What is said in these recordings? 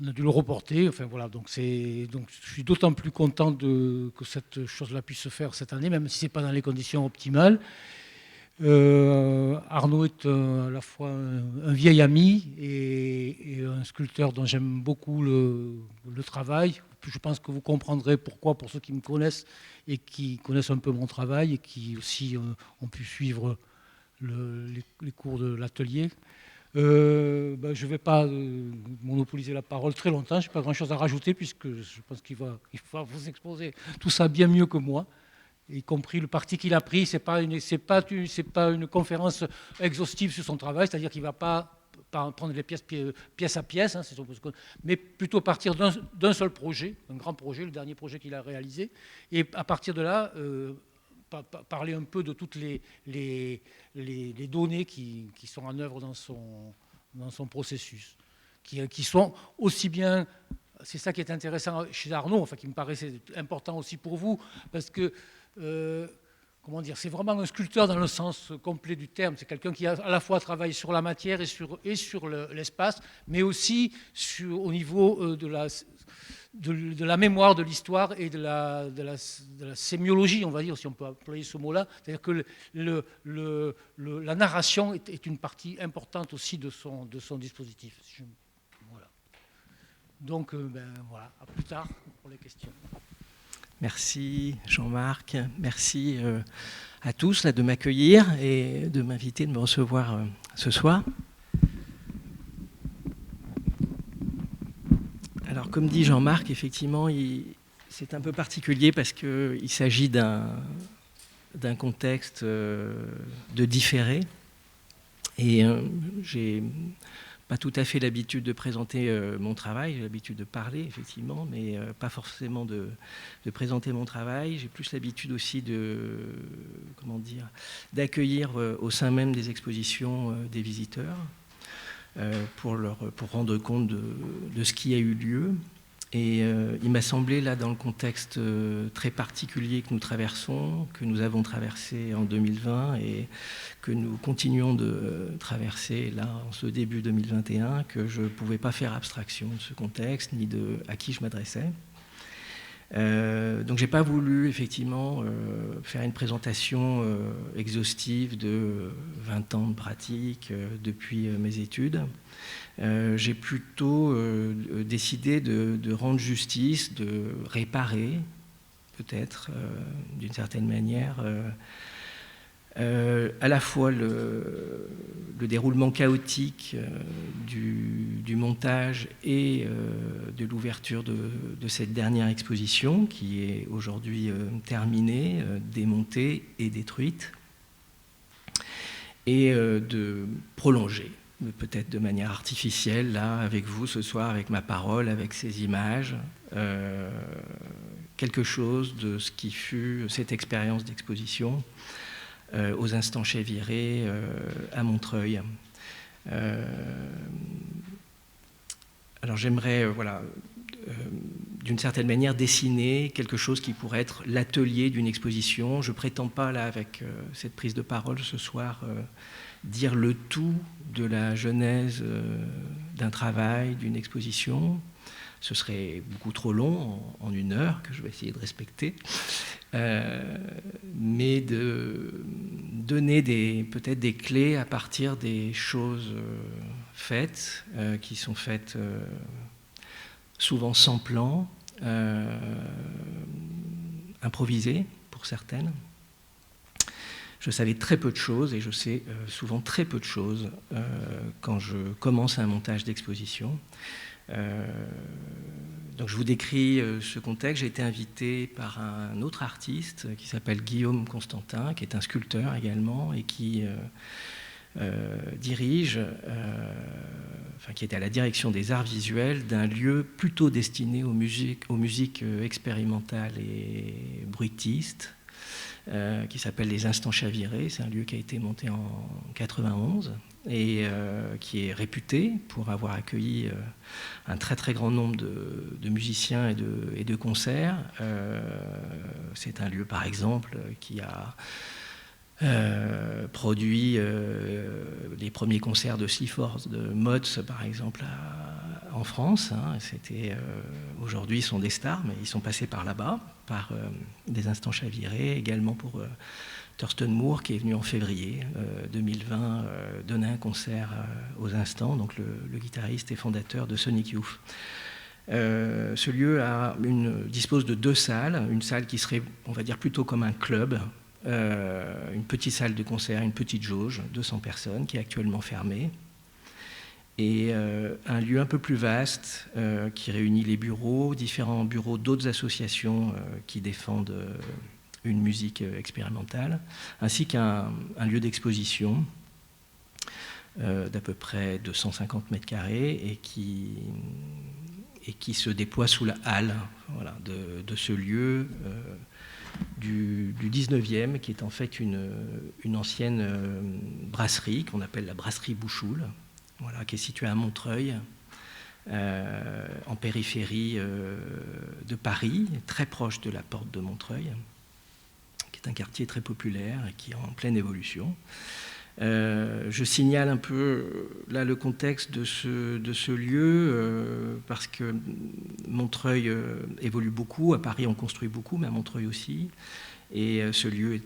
on a dû le reporter. Enfin voilà, donc je suis d'autant plus content que cette chose-là puisse se faire cette année, même si c'est pas dans les conditions optimales. Arnaud est à la fois un vieil ami et un sculpteur dont j'aime beaucoup le travail. Je pense que vous comprendrez pourquoi, pour ceux qui me connaissent et qui connaissent un peu mon travail et qui aussi ont pu suivre les cours de l'atelier. Je ne vais pas monopoliser la parole très longtemps. Je n'ai pas grand-chose à rajouter puisque je pense il va vous exposer tout ça bien mieux que moi, y compris le parti qu'il a pris. Ce n'est pas une conférence exhaustive sur son travail, c'est-à-dire qu'il ne va pas prendre les pièce à pièce, hein, mais plutôt partir d'un seul projet, un grand projet, le dernier projet qu'il a réalisé, et à partir de là, parler un peu de toutes les données qui sont en œuvre dans son processus, qui sont aussi bien... C'est ça qui est intéressant chez Arnaud, enfin qui me paraissait important aussi pour vous, parce que comment dire, c'est vraiment un sculpteur dans le sens complet du terme. C'est quelqu'un qui à la fois travaille sur la matière et sur l'espace, mais aussi au niveau de la mémoire, de l'histoire et de la sémiologie, on va dire, si on peut employer ce mot-là. C'est-à-dire que la narration est une partie importante aussi de son dispositif. Voilà. Donc, voilà, à plus tard pour les questions. Merci Jean-Marc, merci à tous là, de m'accueillir et de m'inviter, de me recevoir ce soir. Alors comme dit Jean-Marc, effectivement, c'est un peu particulier parce qu'il s'agit d'un contexte de différé et j'ai pas tout à fait l'habitude de présenter mon travail, j'ai l'habitude de parler effectivement, mais pas forcément de présenter mon travail. J'ai plus l'habitude aussi d'accueillir au sein même des expositions des visiteurs pour rendre compte de ce qui a eu lieu. Et il m'a semblé, là, dans le contexte très particulier que nous traversons, que nous avons traversé en 2020 et que nous continuons de traverser, là, en ce début 2021, que je ne pouvais pas faire abstraction de ce contexte, ni à qui je m'adressais. Donc, je n'ai pas voulu, effectivement, faire une présentation exhaustive de 20 ans de pratique depuis mes études. J'ai plutôt décidé de rendre justice, de réparer, peut-être, d'une certaine manière, à la fois le déroulement chaotique du montage et de l'ouverture de cette dernière exposition, qui est aujourd'hui terminée, démontée et détruite, et de prolonger, peut-être de manière artificielle, là, avec vous ce soir, avec ma parole, avec ces images, quelque chose de ce qui fut cette expérience d'exposition aux Instants Chaviré à Montreuil. Alors j'aimerais, d'une certaine manière, dessiner quelque chose qui pourrait être l'atelier d'une exposition. Je ne prétends pas, là, avec cette prise de parole ce soir, dire le tout de la genèse d'un travail, d'une exposition. Ce serait beaucoup trop long, en 1 heure, que je vais essayer de respecter. Mais de donner peut-être des clés à partir des choses faites, qui sont faites souvent sans plan, improvisées pour certaines. Je savais très peu de choses et je sais souvent très peu de choses quand je commence un montage d'exposition. Donc je vous décris ce contexte. J'ai été invité par un autre artiste qui s'appelle Guillaume Constantin, qui est un sculpteur également et qui dirige, qui était à la direction des arts visuels d'un lieu plutôt destiné aux musiques expérimentales et bruitistes, qui s'appelle les Instants Chavirés. C'est un lieu qui a été monté en 91 et qui est réputé pour avoir accueilli un très très grand nombre de musiciens et de concerts. C'est un lieu, par exemple, qui a produit les premiers concerts de Seaforth, de Motz par exemple en France. Aujourd'hui, ils sont des stars, mais ils sont passés par là-bas, par des instants chavirés, également pour Thurston Moore, qui est venu en février 2020 donner un concert aux instants, donc le guitariste et fondateur de Sonic Youth. Ce lieu dispose de 2 salles, une salle qui serait, on va dire, plutôt comme un club, une petite salle de concert, une petite jauge, 200 personnes, qui est actuellement fermée, et un lieu un peu plus vaste qui réunit les bureaux, différents bureaux d'autres associations qui défendent une musique expérimentale, ainsi qu'un lieu d'exposition d'à peu près 250 mètres carrés et qui se déploie sous la halle, voilà, de ce lieu du 19e, qui est en fait une ancienne brasserie qu'on appelle la brasserie Bouchoul, voilà, qui est située à Montreuil, en périphérie de Paris, très proche de la porte de Montreuil, qui est un quartier très populaire et qui est en pleine évolution. Je signale un peu là le contexte de ce lieu parce que Montreuil évolue beaucoup, à Paris on construit beaucoup, mais à Montreuil aussi, et ce lieu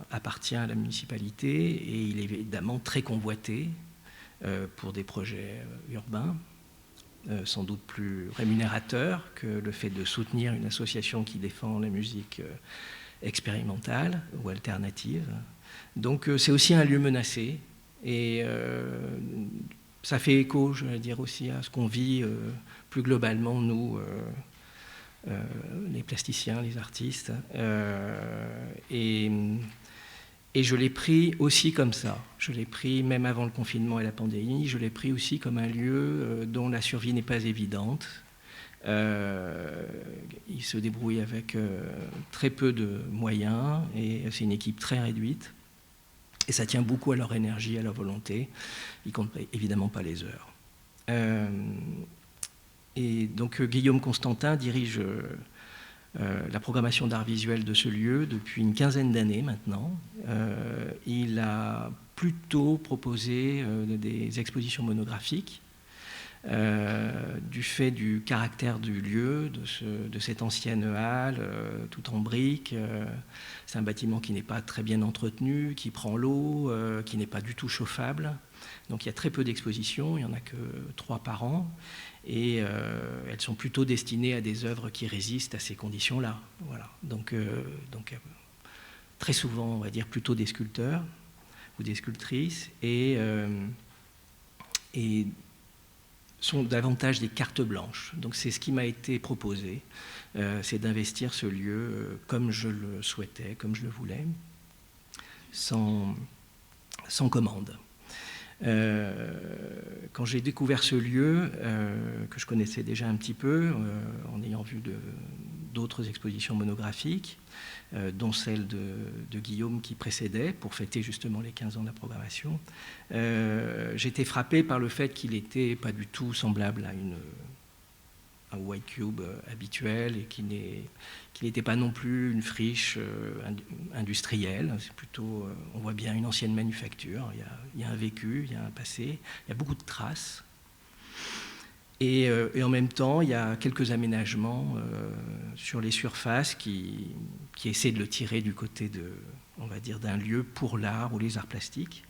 appartient à la municipalité et il est évidemment très convoité pour des projets urbains, sans doute plus rémunérateurs que le fait de soutenir une association qui défend la musique expérimentale ou alternative. Donc c'est aussi un lieu menacé et ça fait écho, je vais dire aussi, à ce qu'on vit plus globalement, nous, les plasticiens, les artistes. Et je l'ai pris aussi comme ça. Je l'ai pris même avant le confinement et la pandémie. Je l'ai pris aussi comme un lieu dont la survie n'est pas évidente. Il se débrouille avec très peu de moyens et c'est une équipe très réduite. Et ça tient beaucoup à leur énergie, à leur volonté. Ils ne comptent évidemment pas les heures. Et donc Guillaume Constantin dirige la programmation d'art visuel de ce lieu depuis une quinzaine d'années maintenant. Il a plutôt proposé des expositions monographiques du fait du caractère du lieu, de cette ancienne halle, tout en briques. C'est un bâtiment qui n'est pas très bien entretenu, qui prend l'eau, qui n'est pas du tout chauffable. Donc il y a très peu d'expositions, il n'y en a que 3 par an. Et elles sont plutôt destinées à des œuvres qui résistent à ces conditions-là. Voilà. Donc très souvent, on va dire, plutôt des sculpteurs ou des sculptrices. Et sont davantage des cartes blanches. Donc c'est ce qui m'a été proposé, c'est d'investir ce lieu comme je le souhaitais, comme je le voulais, sans commande. Quand j'ai découvert ce lieu, que je connaissais déjà un petit peu, en ayant vu d'autres expositions monographiques, dont celle de Guillaume qui précédait, pour fêter justement les 15 ans de la programmation, j'étais frappé par le fait qu'il n'était pas du tout semblable à un white cube habituel et qu'il n'était pas non plus une friche industrielle. C'est plutôt, on voit bien une ancienne manufacture, il y a un vécu, il y a un passé, il y a beaucoup de traces. Et en même temps, il y a quelques aménagements sur les surfaces qui essaient de le tirer du côté on va dire, d'un lieu pour l'art ou les arts plastiques.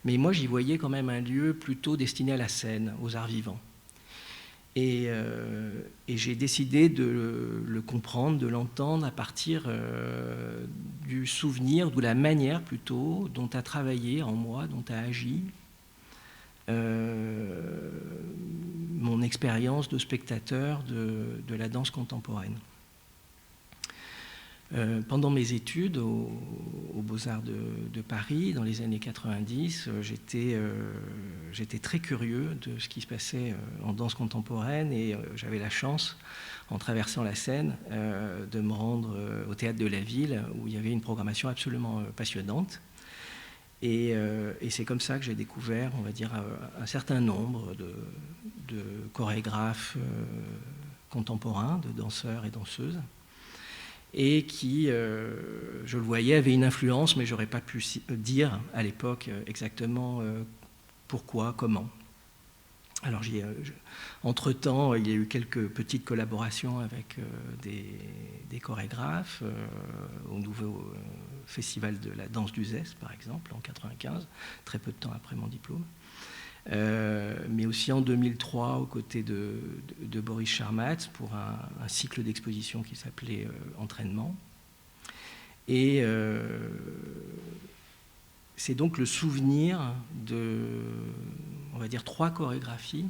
Mais moi, j'y voyais quand même un lieu plutôt destiné à la scène, aux arts vivants. Et j'ai décidé de le comprendre, de l'entendre à partir du souvenir, de la manière plutôt dont a travaillé en moi, dont a agi mon expérience de spectateur de la danse contemporaine. Pendant mes études aux Beaux-Arts de Paris, dans les années 90, j'étais très curieux de ce qui se passait en danse contemporaine et j'avais la chance, en traversant la Seine, de me rendre au Théâtre de la Ville où il y avait une programmation absolument passionnante. Et c'est comme ça que j'ai découvert, on va dire, un certain nombre de chorégraphes contemporains, de danseurs et danseuses. et qui, je le voyais, avait une influence, mais je n'aurais pas pu dire à l'époque exactement pourquoi, comment. Alors, entre-temps, il y a eu quelques petites collaborations avec des chorégraphes au nouveau festival de la danse du Zest, par exemple, en 1995, très peu de temps après mon diplôme. Mais aussi en 2003, aux côtés de Boris Charmatz, pour un cycle d'exposition qui s'appelait Entraînement. Et c'est donc le souvenir de, on va dire, 3 chorégraphies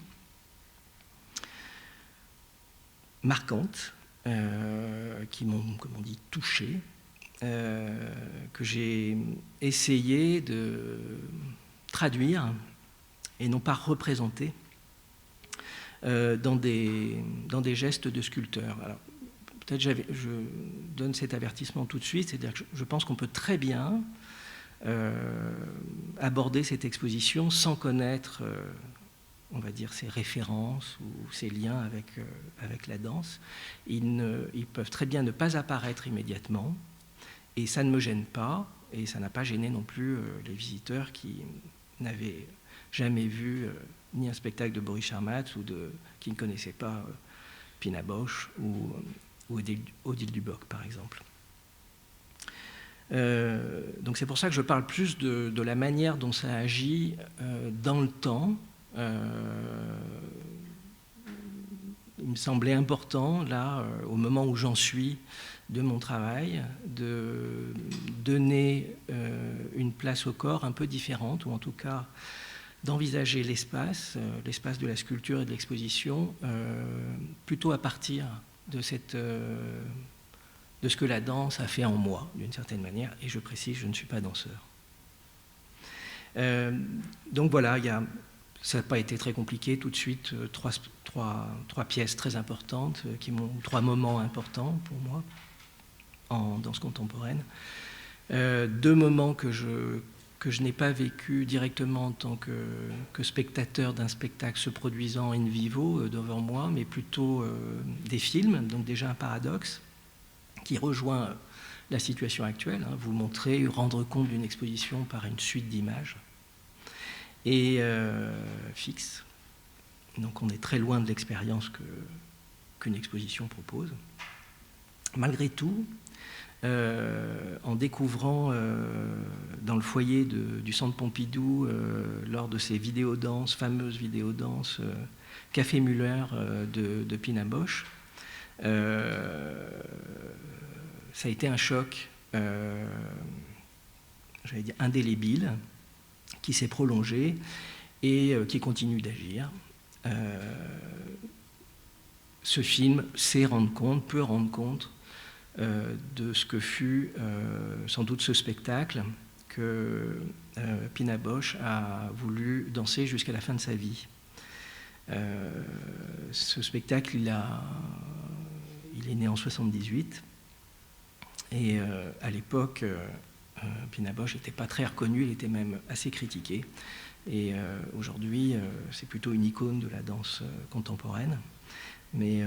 marquantes qui m'ont, comme on dit, touché, que j'ai essayé de traduire et non pas représenter dans des gestes de sculpteur. Alors, peut-être je donne cet avertissement tout de suite, c'est-à-dire que je pense qu'on peut très bien aborder cette exposition sans connaître, on va dire, ses références ou ses liens avec la danse. Ils peuvent très bien ne pas apparaître immédiatement, et ça ne me gêne pas, et ça n'a pas gêné non plus les visiteurs qui n'avaient jamais vu ni un spectacle de Boris Charmatz ou qui ne connaissaient pas Pina Bausch ou Odile Duboc, par exemple. Donc c'est pour ça que je parle plus de la manière dont ça agit dans le temps. Il me semblait important, là, au moment où j'en suis de mon travail, de donner une place au corps un peu différente, ou en tout cas d'envisager l'espace de la sculpture et de l'exposition, plutôt à partir de ce que la danse a fait en moi, d'une certaine manière, et je précise, je ne suis pas danseur. Donc voilà, ça n'a pas été très compliqué tout de suite, trois pièces très importantes, 3 moments importants pour moi en danse contemporaine. 2 moments que je n'ai pas vécu directement en tant que spectateur d'un spectacle se produisant in vivo devant moi, mais plutôt des films, donc déjà un paradoxe qui rejoint la situation actuelle, hein, vous montrer, rendre compte d'une exposition par une suite d'images, et fixe. Donc on est très loin de l'expérience qu'une exposition propose. Malgré tout, en découvrant dans le foyer du Centre Pompidou, lors de ces fameuses vidéodanses Café Muller de Pina Bausch, ça a été un choc, j'allais dire indélébile, qui s'est prolongé et qui continue d'agir. Ce film peut rendre compte de ce que fut sans doute ce spectacle que Pina Bausch a voulu danser jusqu'à la fin de sa vie. Ce spectacle, il est né en 1978, et à l'époque, Pina Bausch n'était pas très reconnu, il était même assez critiqué. Et aujourd'hui, c'est plutôt une icône de la danse contemporaine. Mais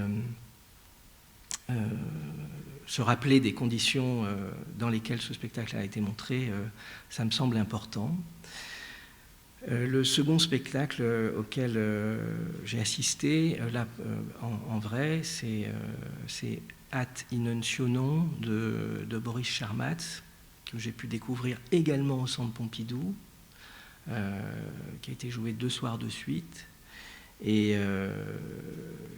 se rappeler des conditions dans lesquelles ce spectacle a été montré, ça me semble important. Le second spectacle auquel j'ai assisté, là, en vrai, c'est At Innuntionum de Boris Charmatz, que j'ai pu découvrir également au Centre Pompidou, qui a été joué 2 soirs de suite, et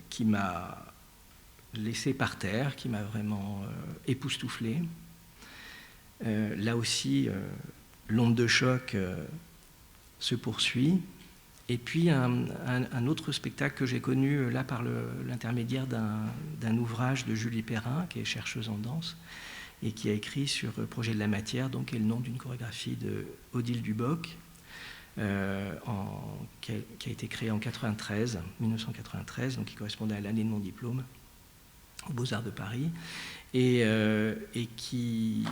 qui m'a laissé par terre, qui m'a vraiment époustouflé. Là aussi, l'onde de choc se poursuit. Et puis un autre spectacle que j'ai connu là par l'intermédiaire d'un ouvrage de Julie Perrin, qui est chercheuse en danse, et qui a écrit sur Projet de la matière, donc qui est le nom d'une chorégraphie de Odile Duboc, qui a été créée en 1993, donc qui correspondait à l'année de mon diplôme aux Beaux-Arts de Paris, et qui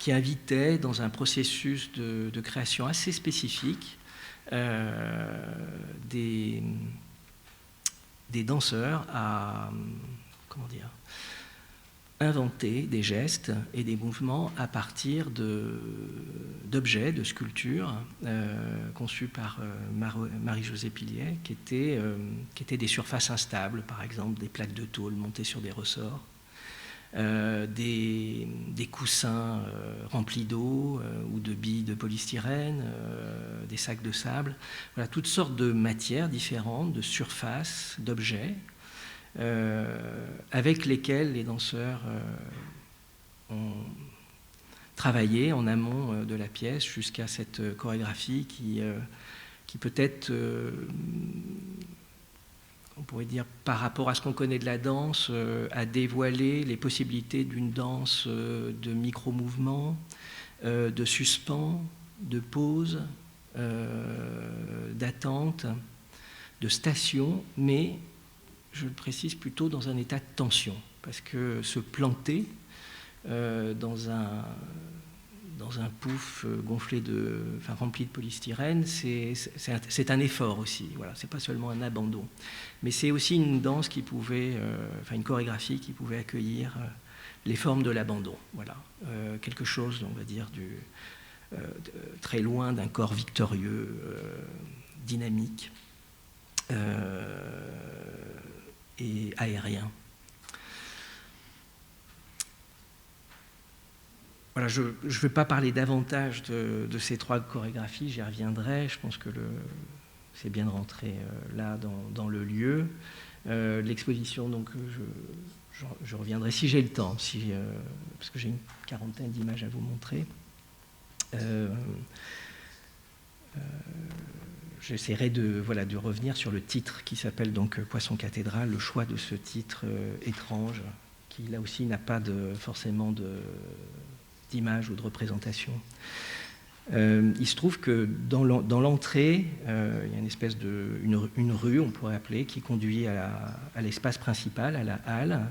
invitait dans un processus de création assez spécifique des danseurs à, comment dire, inventer des gestes et des mouvements à partir d'objets, de sculptures conçues par Marie-Josée Pillet, qui étaient des surfaces instables, par exemple des plaques de tôle montées sur des ressorts, des coussins remplis d'eau ou de billes de polystyrène, des sacs de sable, voilà, toutes sortes de matières différentes, de surfaces, d'objets, avec lesquels les danseurs ont travaillé en amont de la pièce jusqu'à cette chorégraphie qui peut-être, on pourrait dire, par rapport à ce qu'on connaît de la danse, a dévoilé les possibilités d'une danse de micro-mouvements, de suspens, de pause, d'attente, de station, mais je le précise plutôt dans un état de tension, parce que se planter dans un pouf gonflé rempli de polystyrène, c'est un effort aussi. Voilà, c'est pas seulement un abandon, mais c'est aussi une danse qui pouvait, une chorégraphie qui pouvait accueillir les formes de l'abandon. Voilà, quelque chose, on va dire, très loin d'un corps victorieux, dynamique. Et aérien. Voilà, je ne vais pas parler davantage de ces 3 chorégraphies, j'y reviendrai. Je pense que c'est bien de rentrer là dans le lieu. L'exposition, donc, je reviendrai si j'ai le temps, parce que j'ai une quarantaine d'images à vous montrer. J'essaierai de revenir sur le titre qui s'appelle donc Poisson cathédrale, le choix de ce titre étrange, qui là aussi n'a pas forcément d'image ou de représentation. Il se trouve que dans l'entrée, il y a une espèce une rue, on pourrait appeler, qui conduit à l'espace principal, à la halle.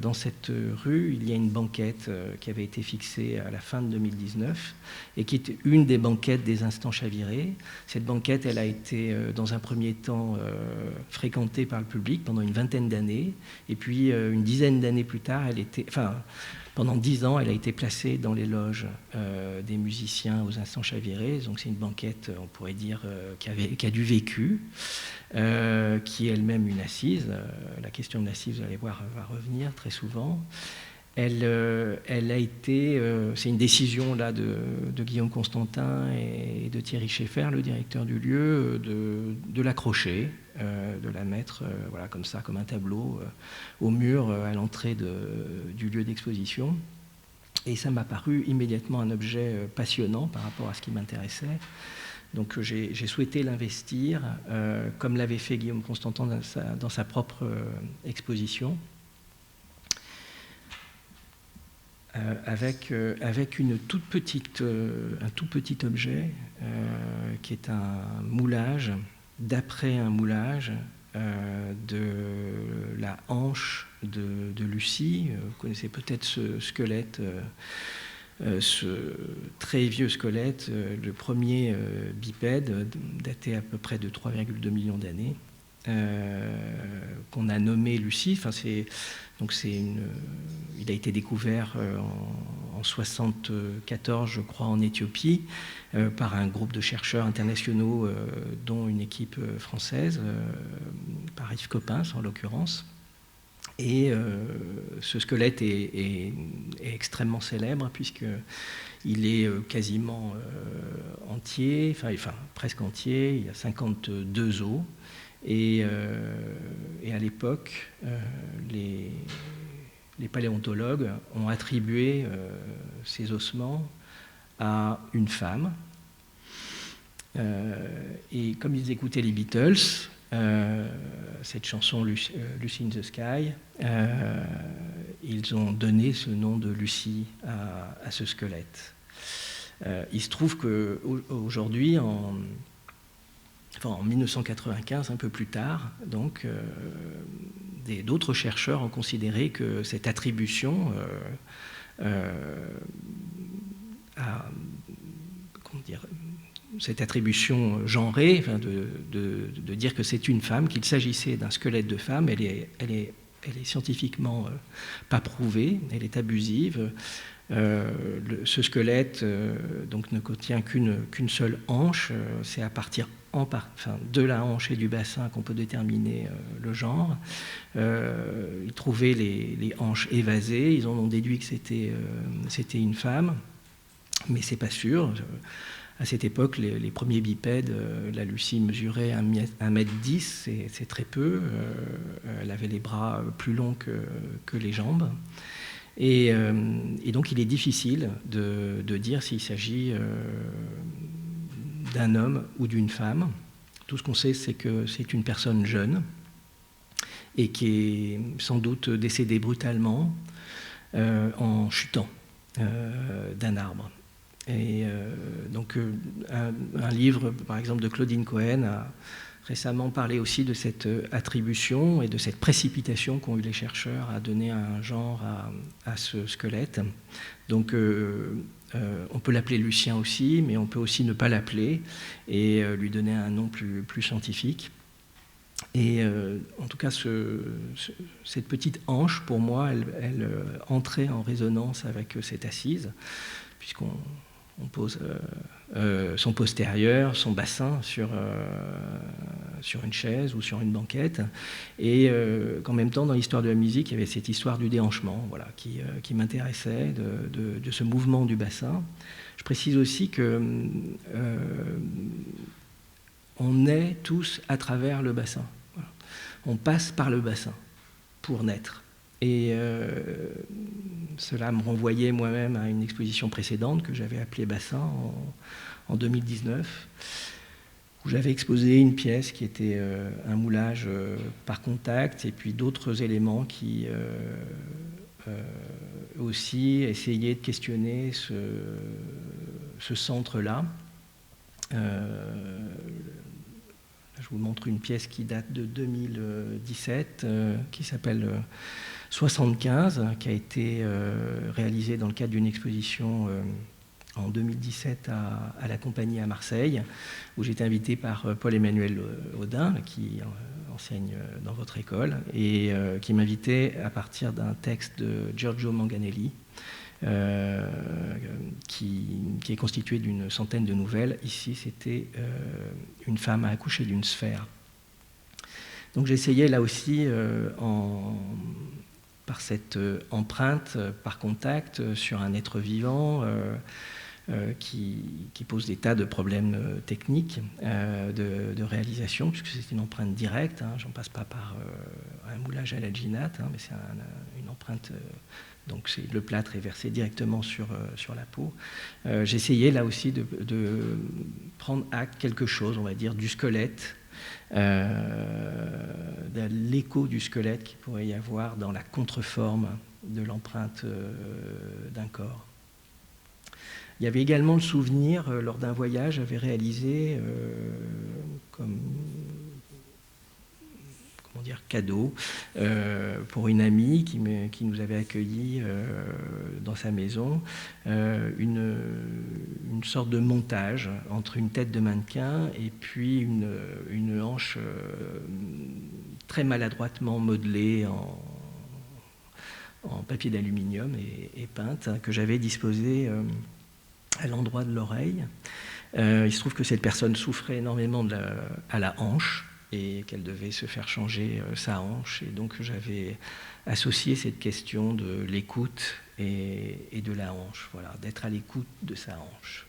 Dans cette rue, il y a une banquette qui avait été fixée à la fin de 2019 et qui est une des banquettes des Instants Chavirés. Cette banquette, elle a été dans un premier temps fréquentée par le public pendant une vingtaine d'années, et puis une dizaine d'années plus tard, pendant 10 ans, elle a été placée dans les loges des musiciens aux Instants Chavirés. Donc c'est une banquette, on pourrait dire, qui a du vécu, qui est elle-même une assise. La question de l'assise, vous allez voir, va revenir très souvent. Elle a été, c'est une décision là de Guillaume Constantin et de Thierry Schaeffer, le directeur du lieu, de l'accrocher, de la mettre voilà, comme ça, comme un tableau au mur à l'entrée du lieu d'exposition. Et ça m'a paru immédiatement un objet passionnant par rapport à ce qui m'intéressait. Donc j'ai souhaité l'investir, comme l'avait fait Guillaume Constantin dans sa propre exposition. Avec un tout petit objet qui est un moulage, d'après un moulage de la hanche de Lucie. Vous connaissez peut-être ce squelette, ce très vieux squelette, le premier bipède, daté à peu près de 3,2 millions d'années, qu'on a nommé Lucie. Il a été découvert en 1974, je crois, en Éthiopie, par un groupe de chercheurs internationaux, dont une équipe française, par Yves Coppens en l'occurrence. Et ce squelette est extrêmement célèbre, puisqu'il est quasiment entier, enfin presque entier, il y a 52 os. Et à l'époque, les paléontologues ont attribué ces ossements à une femme. Et comme ils écoutaient les Beatles, cette chanson Lucy in the Sky, ils ont donné ce nom de Lucie à ce squelette. Il se trouve qu'aujourd'hui, en 1995, un peu plus tard, donc, d'autres chercheurs ont considéré que cette attribution cette attribution genrée, de dire que c'est une femme, qu'il s'agissait d'un squelette de femme, elle est elle est scientifiquement pas prouvée, elle est abusive. Ce squelette donc ne contient qu'une seule hanche. C'est à partir de la hanche et du bassin qu'on peut déterminer le genre. Ils trouvaient les hanches évasées. Ils en ont déduit que c'était une femme, mais c'est pas sûr. À cette époque, les premiers bipèdes, la Lucie mesurait 1,10 m, c'est très peu. Elle avait les bras plus longs que les jambes. Et donc, il est difficile de dire s'il s'agit d'un homme ou d'une femme. Tout ce qu'on sait, c'est que c'est une personne jeune et qui est sans doute décédée brutalement en chutant d'un arbre. Et donc, un livre, par exemple, de Claudine Cohen a récemment parlé aussi de cette attribution et de cette précipitation qu'ont eu les chercheurs à donner un genre à ce squelette. Donc, on peut l'appeler Lucien aussi, mais on peut aussi ne pas l'appeler et lui donner un nom plus scientifique. Et en tout cas, cette petite hanche, pour moi, elle entrait en résonance avec cette assise, puisqu'on pose son postérieur, son bassin sur une chaise ou sur une banquette, et qu'en même temps, dans l'histoire de la musique, il y avait cette histoire du déhanchement, voilà, qui m'intéressait, de ce mouvement du bassin. Je précise aussi que on naît tous à travers le bassin. Voilà. On passe par le bassin pour naître. Et cela me renvoyait moi-même à une exposition précédente que j'avais appelée Bassin en 2019, où j'avais exposé une pièce qui était un moulage par contact et puis d'autres éléments qui aussi essayaient de questionner ce centre-là. Je vous montre une pièce qui date de 2017, qui s'appelle 75, qui a été réalisée dans le cadre d'une exposition en 2017 à la Compagnie à Marseille, où j'étais invité par Paul-Emmanuel Audin, qui enseigne dans votre école, et qui m'invitait à partir d'un texte de Giorgio Manganelli, qui est constitué d'une centaine de nouvelles. Ici, c'était une femme à accoucher d'une sphère. Donc j'essayais là aussi, par cette empreinte, par contact, sur un être vivant qui pose des tas de problèmes techniques de réalisation, puisque c'est une empreinte directe, hein, j'en passe pas par un moulage à la ginate, hein, mais c'est une empreinte... Donc le plâtre est versé directement sur la peau. J'essayais là aussi de prendre acte quelque chose, on va dire, du squelette, de l'écho du squelette qu'il pourrait y avoir dans la contreforme de l'empreinte d'un corps. Il y avait également le souvenir, lors d'un voyage, j'avais réalisé comme cadeau pour une amie qui nous avait accueillis dans sa maison, une sorte de montage entre une tête de mannequin et puis une hanche très maladroitement modelée en papier d'aluminium et peinte, que j'avais disposée à l'endroit de l'oreille. Il se trouve que cette personne souffrait énormément à la hanche, et qu'elle devait se faire changer sa hanche. Et donc j'avais associé cette question de l'écoute et de la hanche, voilà, d'être à l'écoute de sa hanche.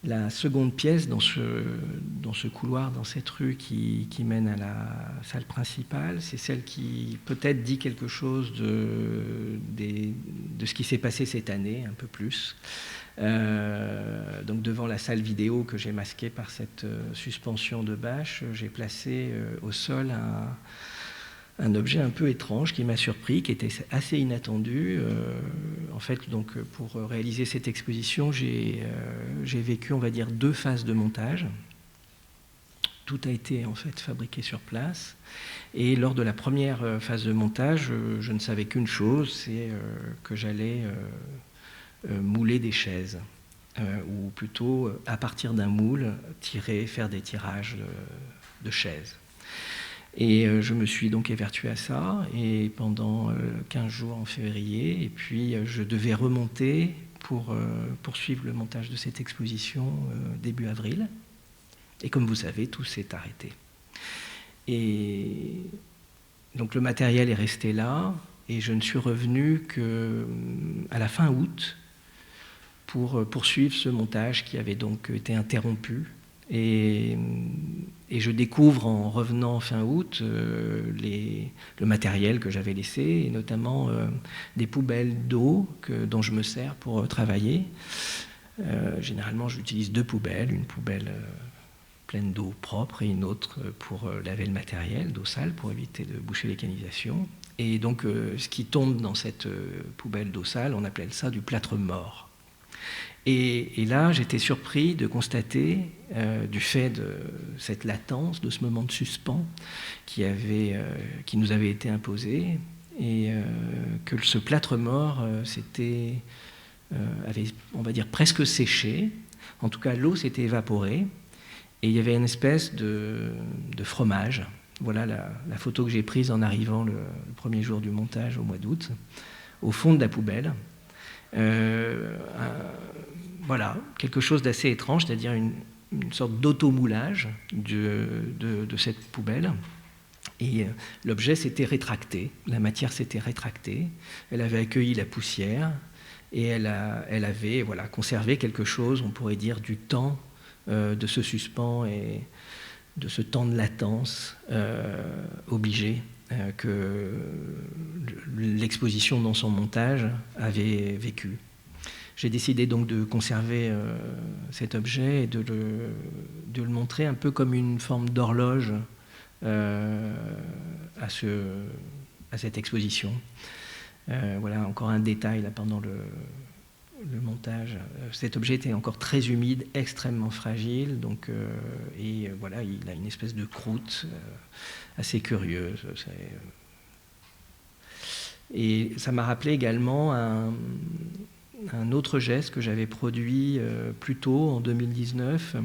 La seconde pièce dans ce couloir, dans cette rue qui mène à la salle principale, c'est celle qui peut-être dit quelque chose de ce qui s'est passé cette année, un peu plus. Donc devant la salle vidéo que j'ai masquée par cette suspension de bâche, j'ai placé au sol un objet un peu étrange qui m'a surpris, qui était assez inattendu. En fait, donc, pour réaliser cette exposition, j'ai vécu, on va dire, 2 phases de montage. Tout a été en fait fabriqué sur place. Et lors de la première phase de montage, je ne savais qu'une chose, c'est que j'allais mouler des chaises, ou plutôt, à partir d'un moule, faire des tirages de chaises. Et je me suis donc évertué à ça, et pendant 15 jours en février, et puis je devais remonter pour poursuivre le montage de cette exposition début avril. Et comme vous savez, tout s'est arrêté. Et donc le matériel est resté là, et je ne suis revenu qu'à la fin août pour poursuivre ce montage qui avait donc été interrompu. Et je découvre en revenant fin août le matériel que j'avais laissé, et notamment des poubelles d'eau dont je me sers pour travailler. Généralement, j'utilise 2 poubelles, une poubelle pleine d'eau propre et une autre pour laver le matériel, d'eau sale, pour éviter de boucher les canalisations. Et donc, ce qui tombe dans cette poubelle d'eau sale, on appelle ça du plâtre mort. Et là, j'étais surpris de constater, du fait de cette latence, de ce moment de suspens qui nous avait été imposé, et que ce plâtre mort avait, on va dire, presque séché. En tout cas, l'eau s'était évaporée, et il y avait une espèce de fromage. Voilà la photo que j'ai prise en arrivant le premier jour du montage au mois d'août, au fond de la poubelle. Voilà, quelque chose d'assez étrange, c'est-à-dire une sorte d'automoulage de cette poubelle. Et l'objet s'était rétracté, la matière s'était rétractée, elle avait accueilli la poussière, et elle avait conservé quelque chose, on pourrait dire, du temps de ce suspens et de ce temps de latence obligé que l'exposition dans son montage avait vécu. J'ai décidé donc de conserver cet objet et de le montrer un peu comme une forme d'horloge à cette exposition. Voilà encore un détail là pendant le montage. Cet objet était encore très humide, extrêmement fragile, donc, et voilà, il a une espèce de croûte assez curieuse. Et ça m'a rappelé également un autre geste que j'avais produit plus tôt, en 2019.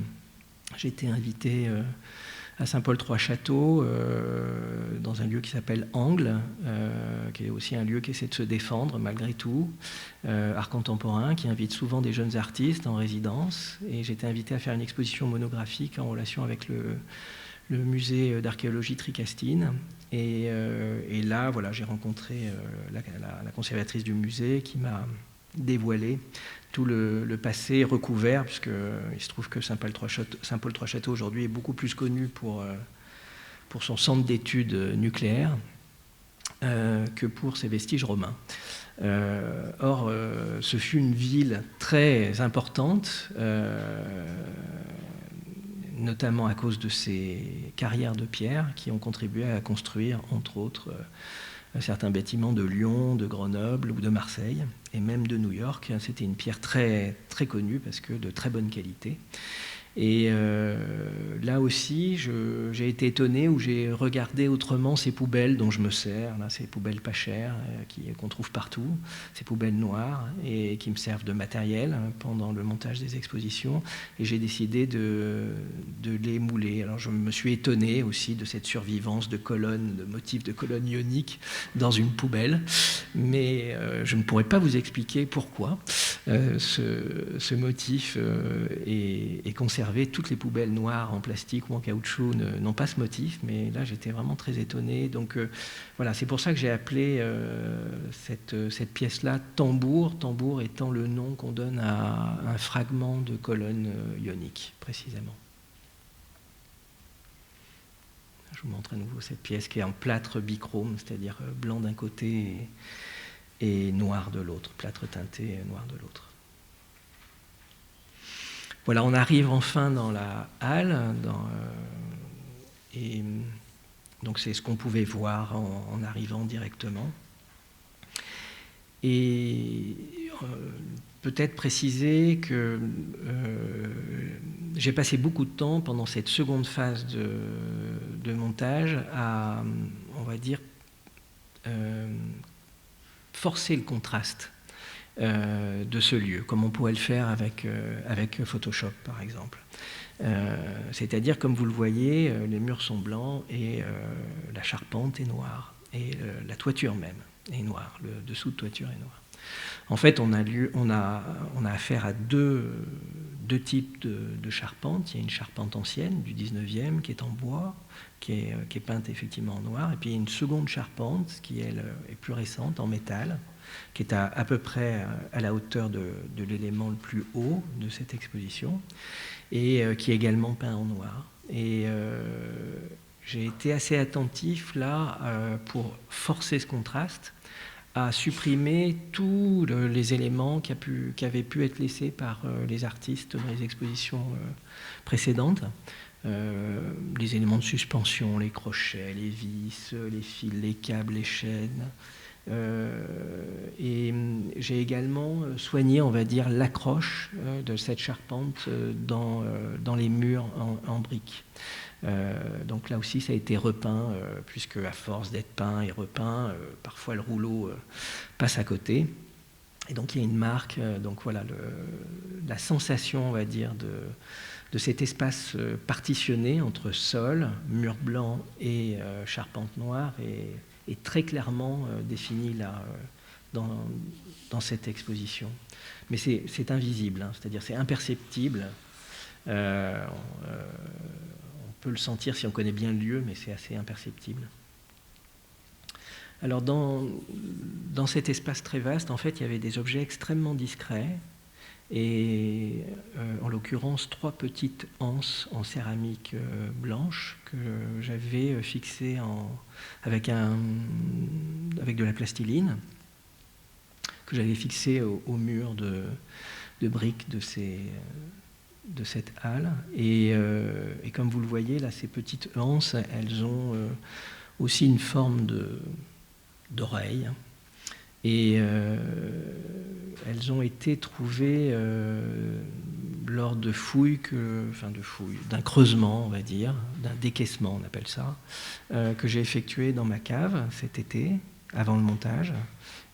J'étais invité à Saint-Paul-Trois-Châteaux, dans un lieu qui s'appelle Angle, qui est aussi un lieu qui essaie de se défendre malgré tout, art contemporain, qui invite souvent des jeunes artistes en résidence. Et j'étais invité à faire une exposition monographique en relation avec le musée d'archéologie Tricastine. Et là, voilà, j'ai rencontré la conservatrice du musée qui m'a dévoilé tout le passé recouvert, puisqu'il se trouve que Saint-Paul-Trois-Châteaux aujourd'hui est beaucoup plus connu pour son centre d'études nucléaires que pour ses vestiges romains. Or, ce fut une ville très importante, notamment à cause de ses carrières de pierre qui ont contribué à construire, entre autres, certains bâtiments de Lyon, de Grenoble ou de Marseille, et même de New York. C'était une pierre très, très connue parce que de très bonne qualité. Et là aussi, j'ai été étonné, où j'ai regardé autrement ces poubelles dont je me sers, là, ces poubelles pas chères qu'on trouve partout, ces poubelles noires, et qui me servent de matériel pendant le montage des expositions. Et j'ai décidé de les mouler. Alors je me suis étonné aussi de cette survivance de colonnes, de motifs de colonnes ioniques dans une poubelle, mais je ne pourrais pas vous expliquer pourquoi ce motif est conservé. Toutes les poubelles noires en plastique ou en caoutchouc n'ont pas ce motif, mais là j'étais vraiment très étonné. Donc voilà, c'est pour ça que j'ai appelé cette pièce-là tambour, tambour étant le nom qu'on donne à un fragment de colonne ionique, précisément. Je vous montre à nouveau cette pièce qui est en plâtre bichrome, c'est-à-dire blanc d'un côté et noir de l'autre, plâtre teinté et noir de l'autre. Voilà, on arrive enfin dans la halle, et donc c'est ce qu'on pouvait voir en arrivant directement. Et peut-être préciser que j'ai passé beaucoup de temps pendant cette seconde phase de montage à, on va dire, forcer le contraste. de ce lieu, comme on pourrait le faire avec Photoshop, par exemple. C'est-à-dire, comme vous le voyez, les murs sont blancs et la charpente est noire, et la toiture même est noire, le dessous de toiture est noir. En fait, on a affaire à deux types de charpente. Il y a une charpente ancienne du 19e qui est en bois, qui est peinte effectivement en noir, et puis il y a une seconde charpente qui elle, est plus récente, en métal, qui est à peu près à la hauteur de l'élément le plus haut de cette exposition, et qui est également peint en noir. Et j'ai été assez attentif là pour forcer ce contraste, à supprimer tous les éléments qui avaient pu être laissés par les artistes dans les expositions précédentes. Les éléments de suspension, les crochets, les vis, les fils, les câbles, les chaînes. Et j'ai également soigné, on va dire, l'accroche de cette charpente dans les murs en briques. Donc là aussi, ça a été repeint, puisque à force d'être peint et repeint, parfois le rouleau passe à côté. Et donc il y a une marque. Donc voilà, la sensation, on va dire, de cet espace partitionné entre sol, mur blanc et charpente noire est très clairement définie là dans cette exposition. Mais c'est invisible, hein, c'est-à-dire c'est imperceptible. On peut le sentir si on connaît bien le lieu, mais c'est assez imperceptible. Alors dans cet espace très vaste, en fait, il y avait des objets extrêmement discrets, et en l'occurrence 3 petites anses en céramique blanche que j'avais fixées avec de la plastiline, que j'avais fixées au mur de briques de cette halle. Et comme vous le voyez, là, ces petites anses, elles ont aussi une forme d'oreille. Et elles ont été trouvées lors de fouilles, d'un creusement, on va dire, d'un décaissement, on appelle ça, que j'ai effectué dans ma cave cet été, avant le montage.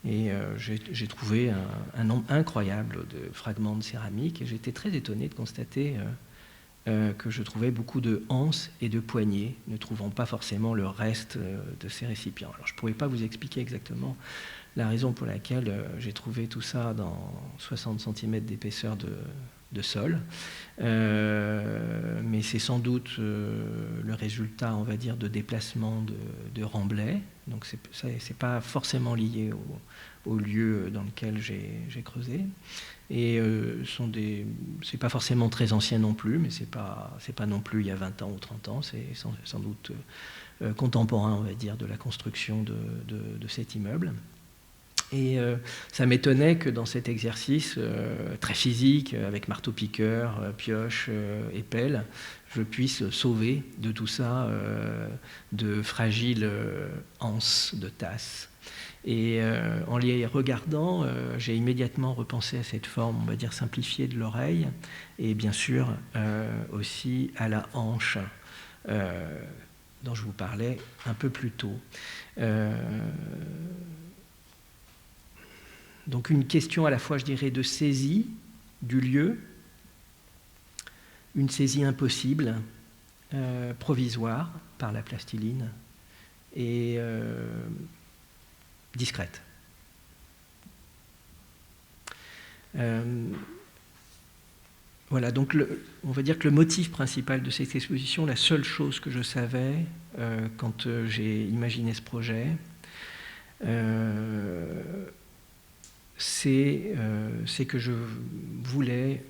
Et j'ai trouvé un nombre incroyable de fragments de céramique, et j'étais très étonné de constater que je trouvais beaucoup de anses et de poignées, ne trouvant pas forcément le reste de ces récipients. Alors je ne pourrais pas vous expliquer exactement la raison pour laquelle j'ai trouvé tout ça dans 60 cm d'épaisseur de sol, mais c'est sans doute le résultat, on va dire, de déplacement de remblais. Donc c'est pas forcément lié au lieu dans lequel j'ai creusé. Et c'est pas forcément très ancien non plus, mais c'est pas non plus il y a 20 ans ou 30 ans, c'est sans doute contemporain, on va dire, de la construction de cet immeuble. Et ça m'étonnait que dans cet exercice très physique, avec marteau-piqueur, pioche et pelle, je puisse sauver de tout ça de fragiles anses de tasses. Et en les regardant, j'ai immédiatement repensé à cette forme, on va dire, simplifiée de l'oreille, et bien sûr aussi à la hanche dont je vous parlais un peu plus tôt. Donc une question à la fois, je dirais, de saisie du lieu, une saisie impossible, provisoire par la plastiline, et discrète. Voilà, donc on va dire que le motif principal de cette exposition, la seule chose que je savais quand j'ai imaginé ce projet, c'est que je voulais,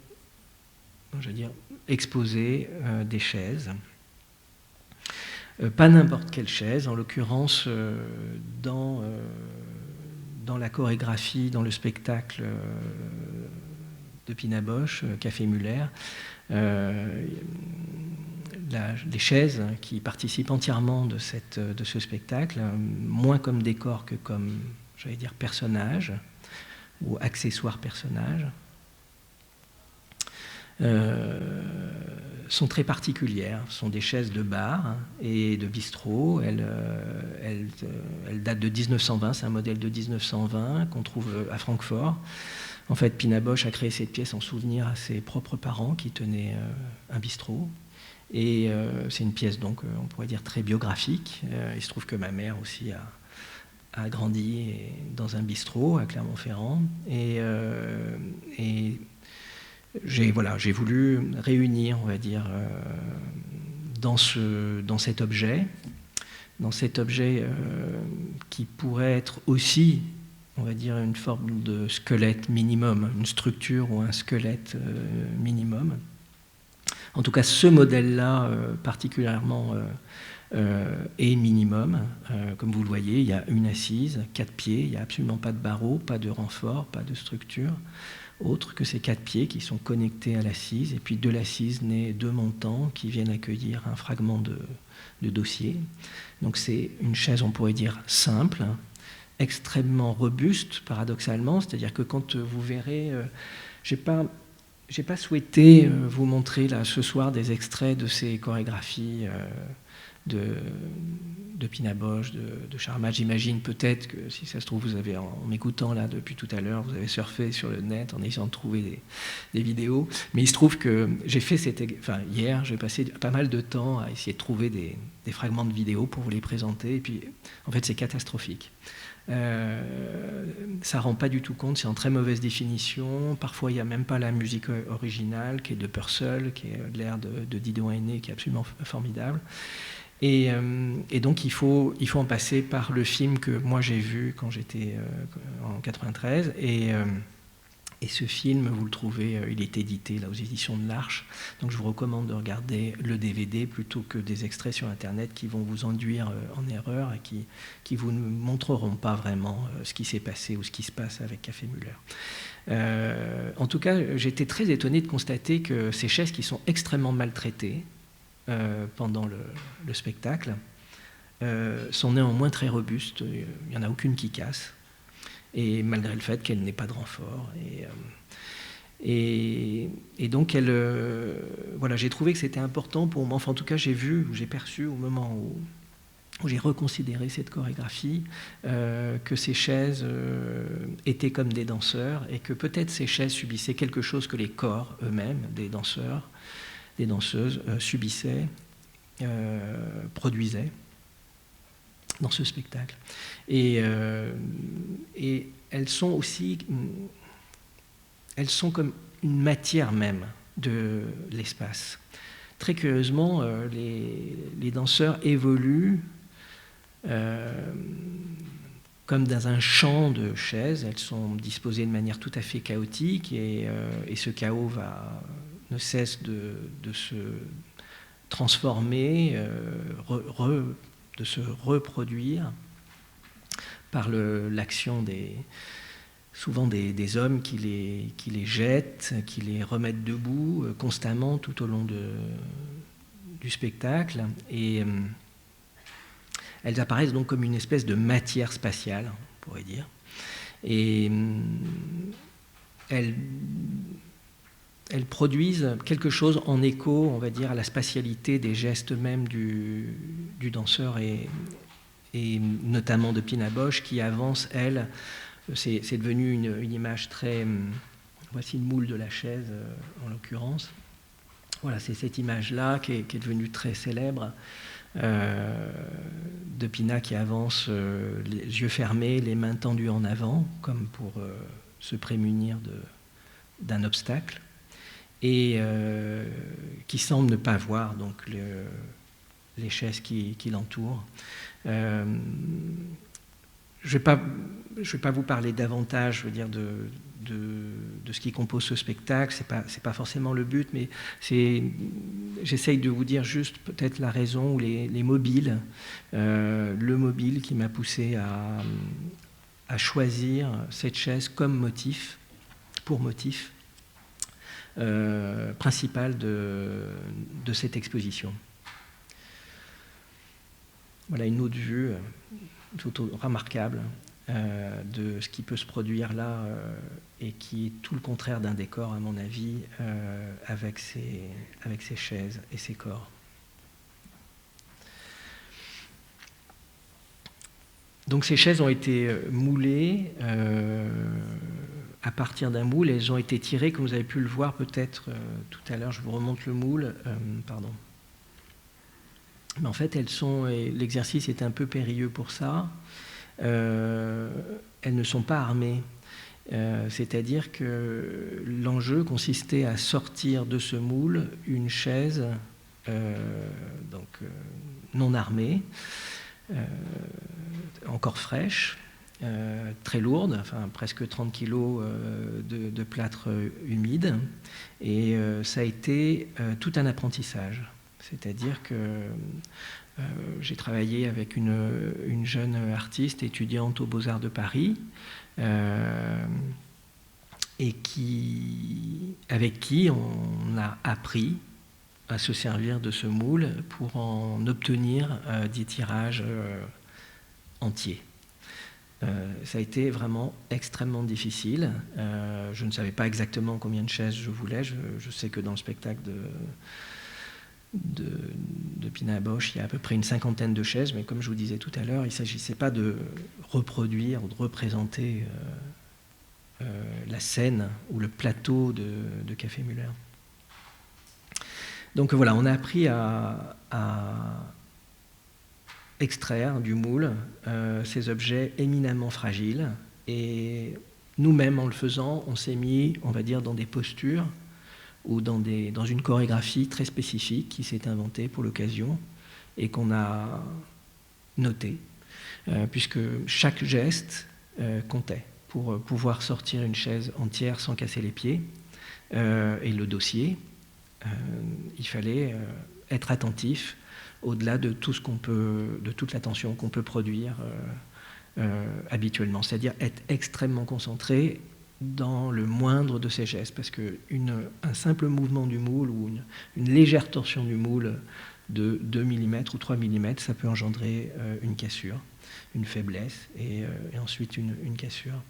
exposer des chaises. Pas n'importe quelle chaise, en l'occurrence dans la chorégraphie, dans le spectacle de Pina Bausch, Café Muller, les chaises qui participent entièrement de ce spectacle, moins comme décor que comme, j'allais dire, personnage ou accessoire personnage, sont très particulières. Ce sont des chaises de bar et de bistrot. Elles datent de 1920, c'est un modèle de 1920 qu'on trouve à Francfort. En fait, Pina Bausch a créé cette pièce en souvenir à ses propres parents qui tenaient un bistrot. Et c'est une pièce, donc, on pourrait dire très biographique. Il se trouve que ma mère aussi a grandi dans un bistrot à Clermont-Ferrand. Et j'ai voulu réunir, on va dire, dans cet objet qui pourrait être aussi, on va dire, une forme de squelette minimum, une structure ou un squelette minimum. En tout cas, ce modèle-là particulièrement est minimum. Comme vous le voyez, il y a une assise, 4 pieds, il n'y a absolument pas de barreaux, pas de renfort, pas de structure, autre que ces 4 pieds qui sont connectés à l'assise. Et puis de l'assise naît 2 montants qui viennent accueillir un fragment de dossier. Donc c'est une chaise, on pourrait dire, simple, extrêmement robuste, paradoxalement. C'est-à-dire que quand vous verrez... j'ai pas souhaité vous montrer là, ce soir des extraits de ces chorégraphies de Pina Bausch, de Sharma. J'imagine peut-être que si ça se trouve, vous avez, en m'écoutant là depuis tout à l'heure, vous avez surfé sur le net en essayant de trouver des vidéos. Mais il se trouve que j'ai fait hier, j'ai passé pas mal de temps à essayer de trouver des fragments de vidéos pour vous les présenter. Et puis, en fait, c'est catastrophique. Ça rend pas du tout compte, c'est en très mauvaise définition. Parfois, il n'y a même pas la musique originale, qui est de Purcell, qui est de l'ère de Didon Aîné, qui est absolument formidable. Et donc, il faut en passer par le film que moi j'ai vu quand j'étais en 93. Et ce film, vous le trouvez, il est édité là, aux éditions de l'Arche. Donc je vous recommande de regarder le DVD plutôt que des extraits sur Internet qui vont vous induire en erreur et qui vous ne montreront pas vraiment ce qui s'est passé ou ce qui se passe avec Café Muller. En tout cas, j'étais très étonné de constater que ces chaises qui sont extrêmement maltraitées pendant le spectacle sont néanmoins très robustes. Il n'y en a aucune qui casse. Et malgré le fait qu'elle n'ait pas de renfort. Et donc, voilà, j'ai trouvé que c'était important pour moi. Enfin, en tout cas, j'ai perçu au moment où j'ai reconsidéré cette chorégraphie que ces chaises étaient comme des danseurs et que peut-être ces chaises subissaient quelque chose que les corps eux-mêmes, des danseurs, des danseuses, subissaient, produisaient dans ce spectacle. Et elles sont aussi... Elles sont comme une matière même de l'espace. Très curieusement, les danseurs évoluent comme dans un champ de chaises. Elles sont disposées de manière tout à fait chaotique et ce chaos ne cesse de se transformer, de se reproduire par l'action souvent des hommes qui les jettent, qui les remettent debout constamment tout au long du spectacle. Et elles apparaissent donc comme une espèce de matière spatiale, on pourrait dire. Et elles produisent quelque chose en écho, on va dire, à la spatialité des gestes même du danseur et notamment de Pina Bausch qui avance, elle. C'est devenu une image très... Voici le moule de la chaise, en l'occurrence. Voilà, c'est cette image-là qui est devenue très célèbre, de Pina qui avance, les yeux fermés, les mains tendues en avant, comme pour se prémunir d'un obstacle, et qui semble ne pas voir donc, les chaises qui l'entourent. Je ne vais pas vous parler davantage, je veux dire, de ce qui compose ce spectacle. C'est pas forcément le but, mais j'essaye de vous dire juste peut-être la raison ou les mobiles, le mobile qui m'a poussé à choisir cette chaise comme motif, pour motif principal de cette exposition. Voilà une autre vue. Une photo remarquable de ce qui peut se produire là et qui est tout le contraire d'un décor, à mon avis, avec ces chaises et ces corps. Donc ces chaises ont été moulées à partir d'un moule, et elles ont été tirées, comme vous avez pu le voir peut-être tout à l'heure, je vous remonte le moule, pardon. Mais en fait, l'exercice est un peu périlleux pour ça. Elles ne sont pas armées. C'est-à-dire que l'enjeu consistait à sortir de ce moule une chaise non armée, encore fraîche, très lourde, enfin presque 30 kg de plâtre humide. Et ça a été tout un apprentissage. C'est-à-dire que j'ai travaillé avec une jeune artiste étudiante aux Beaux-Arts de Paris et avec qui on a appris à se servir de ce moule pour en obtenir des tirages entiers. Ça a été vraiment extrêmement difficile. Je ne savais pas exactement combien de chaises je voulais. Je sais que dans le spectacle de Pina Bausch, il y a à peu près une 50aine de chaises, mais comme je vous disais tout à l'heure, il ne s'agissait pas de reproduire ou de représenter la scène ou le plateau de Café Muller. Donc voilà, on a appris à extraire du moule ces objets éminemment fragiles, et nous-mêmes, en le faisant, on s'est mis, on va dire, dans des postures ou dans une chorégraphie très spécifique qui s'est inventée pour l'occasion et qu'on a notée, puisque chaque geste comptait pour pouvoir sortir une chaise entière sans casser les pieds. Et le dossier, il fallait être attentif au-delà de tout de toute l'attention qu'on peut produire habituellement, c'est-à-dire être extrêmement concentré dans le moindre de ces gestes, parce qu'un simple mouvement du moule ou une légère torsion du moule de 2 mm ou 3 mm, ça peut engendrer une cassure, une faiblesse et ensuite une cassure.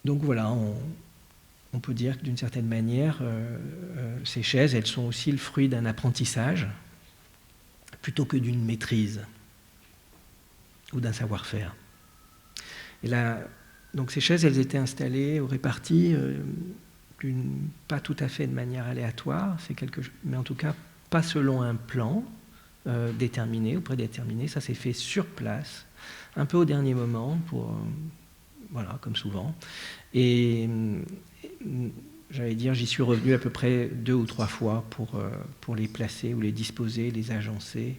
Donc voilà, on peut dire que d'une certaine manière, ces chaises, elles sont aussi le fruit d'un apprentissage plutôt que d'une maîtrise ou d'un savoir-faire. Et là, donc ces chaises, elles étaient installées ou réparties pas tout à fait de manière aléatoire, mais en tout cas pas selon un plan déterminé ou prédéterminé. Ça s'est fait sur place, un peu au dernier moment, voilà, comme souvent. Et j'allais dire, j'y suis revenu à peu près 2 ou 3 fois pour les placer ou les disposer, les agencer,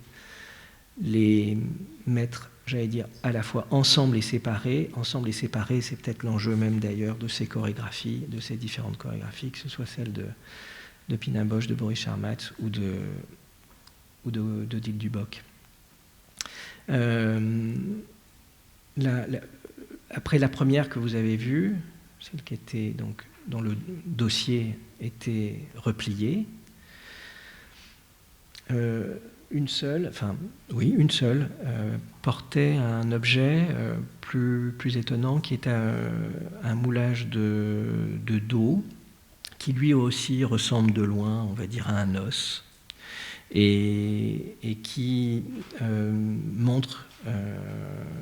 les mettre, j'allais dire, à la fois ensemble et séparés. Ensemble et séparés, c'est peut-être l'enjeu même d'ailleurs de ces chorégraphies, de ces différentes chorégraphies, que ce soit celle de Pina Bausch, de Boris Charmatz ou d'Odile Duboc. Après la première que vous avez vue, celle qui était donc dont le dossier était replié, une seule portait un objet plus étonnant, qui est un moulage de dos, qui lui aussi ressemble de loin, on va dire, à un os, et qui montre,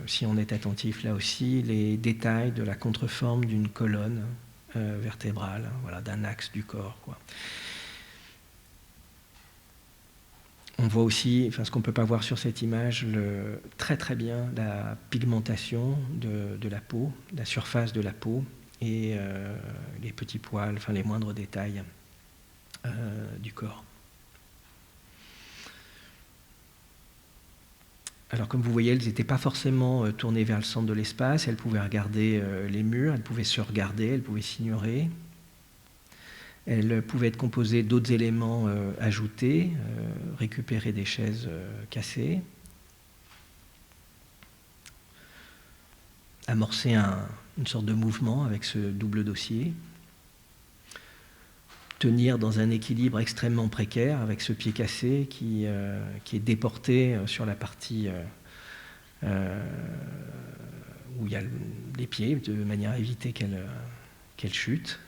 si on est attentif là aussi, les détails de la contreforme d'une colonne vertébrale, voilà, d'un axe du corps, quoi. On voit aussi, ce qu'on ne peut pas voir sur cette image, très très bien la pigmentation de la peau, la surface de la peau, et les petits poils, les moindres détails du corps. Alors comme vous voyez, elles n'étaient pas forcément tournées vers le centre de l'espace, elles pouvaient regarder les murs, elles pouvaient se regarder, elles pouvaient s'ignorer. Elles pouvaient être composées d'autres éléments ajoutés, récupérer des chaises cassées, amorcer une sorte de mouvement avec ce double dossier, tenir dans un équilibre extrêmement précaire avec ce pied cassé qui est déporté sur la partie où il y a les pieds, de manière à éviter qu'elle chute.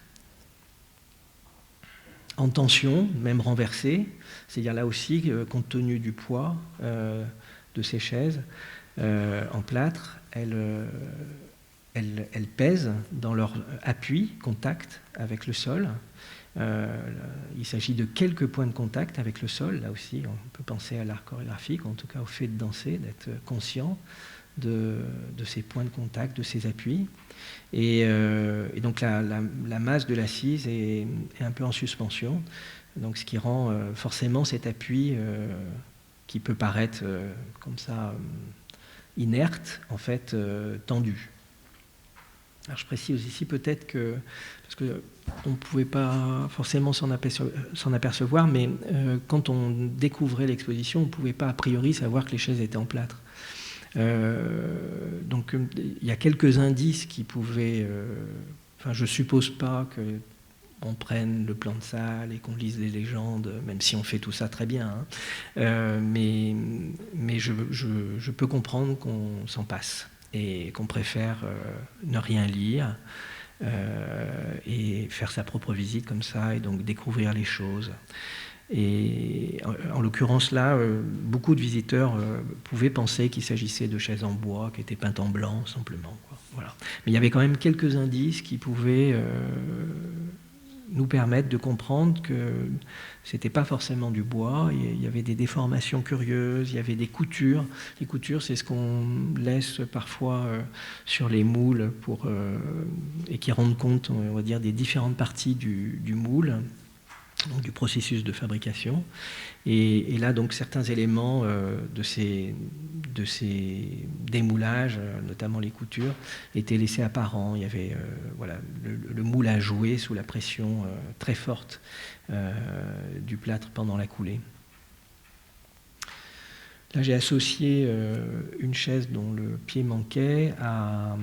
En tension, même renversée, c'est-à-dire là aussi, compte tenu du poids de ces chaises en plâtre, elles pèsent dans leur appui, contact avec le sol. Il s'agit de quelques points de contact avec le sol. Là aussi, on peut penser à l'art chorégraphique, en tout cas au fait de danser, d'être conscient de ces points de contact, de ces appuis. Et donc la masse de l'assise est un peu en suspension, donc ce qui rend forcément cet appui qui peut paraître comme ça inerte, en fait tendu. Alors je précise ici peut-être que, parce qu'on ne pouvait pas forcément s'en apercevoir, mais quand on découvrait l'exposition, on ne pouvait pas a priori savoir que les chaises étaient en plâtre. Donc il y a quelques indices qui pouvaient... Enfin, je ne suppose pas qu'on prenne le plan de salle et qu'on lise les légendes, même si on fait tout ça très bien. Hein. Mais je peux comprendre qu'on s'en passe et qu'on préfère ne rien lire et faire sa propre visite comme ça et donc découvrir les choses. Et en l'occurrence là, beaucoup de visiteurs pouvaient penser qu'il s'agissait de chaises en bois qui étaient peintes en blanc simplement. Quoi. Voilà. Mais il y avait quand même quelques indices qui pouvaient nous permettre de comprendre que c'était pas forcément du bois. Il y avait des déformations curieuses, il y avait des coutures. Les coutures, c'est ce qu'on laisse parfois sur les moules et qui rendent compte, on va dire, des différentes parties du moule. Donc du processus de fabrication. Et là, donc, certains éléments de ces démoulages, notamment les coutures, étaient laissés apparents. Il y avait le moule a joué sous la pression très forte du plâtre pendant la coulée. Là, j'ai associé une chaise dont le pied manquait à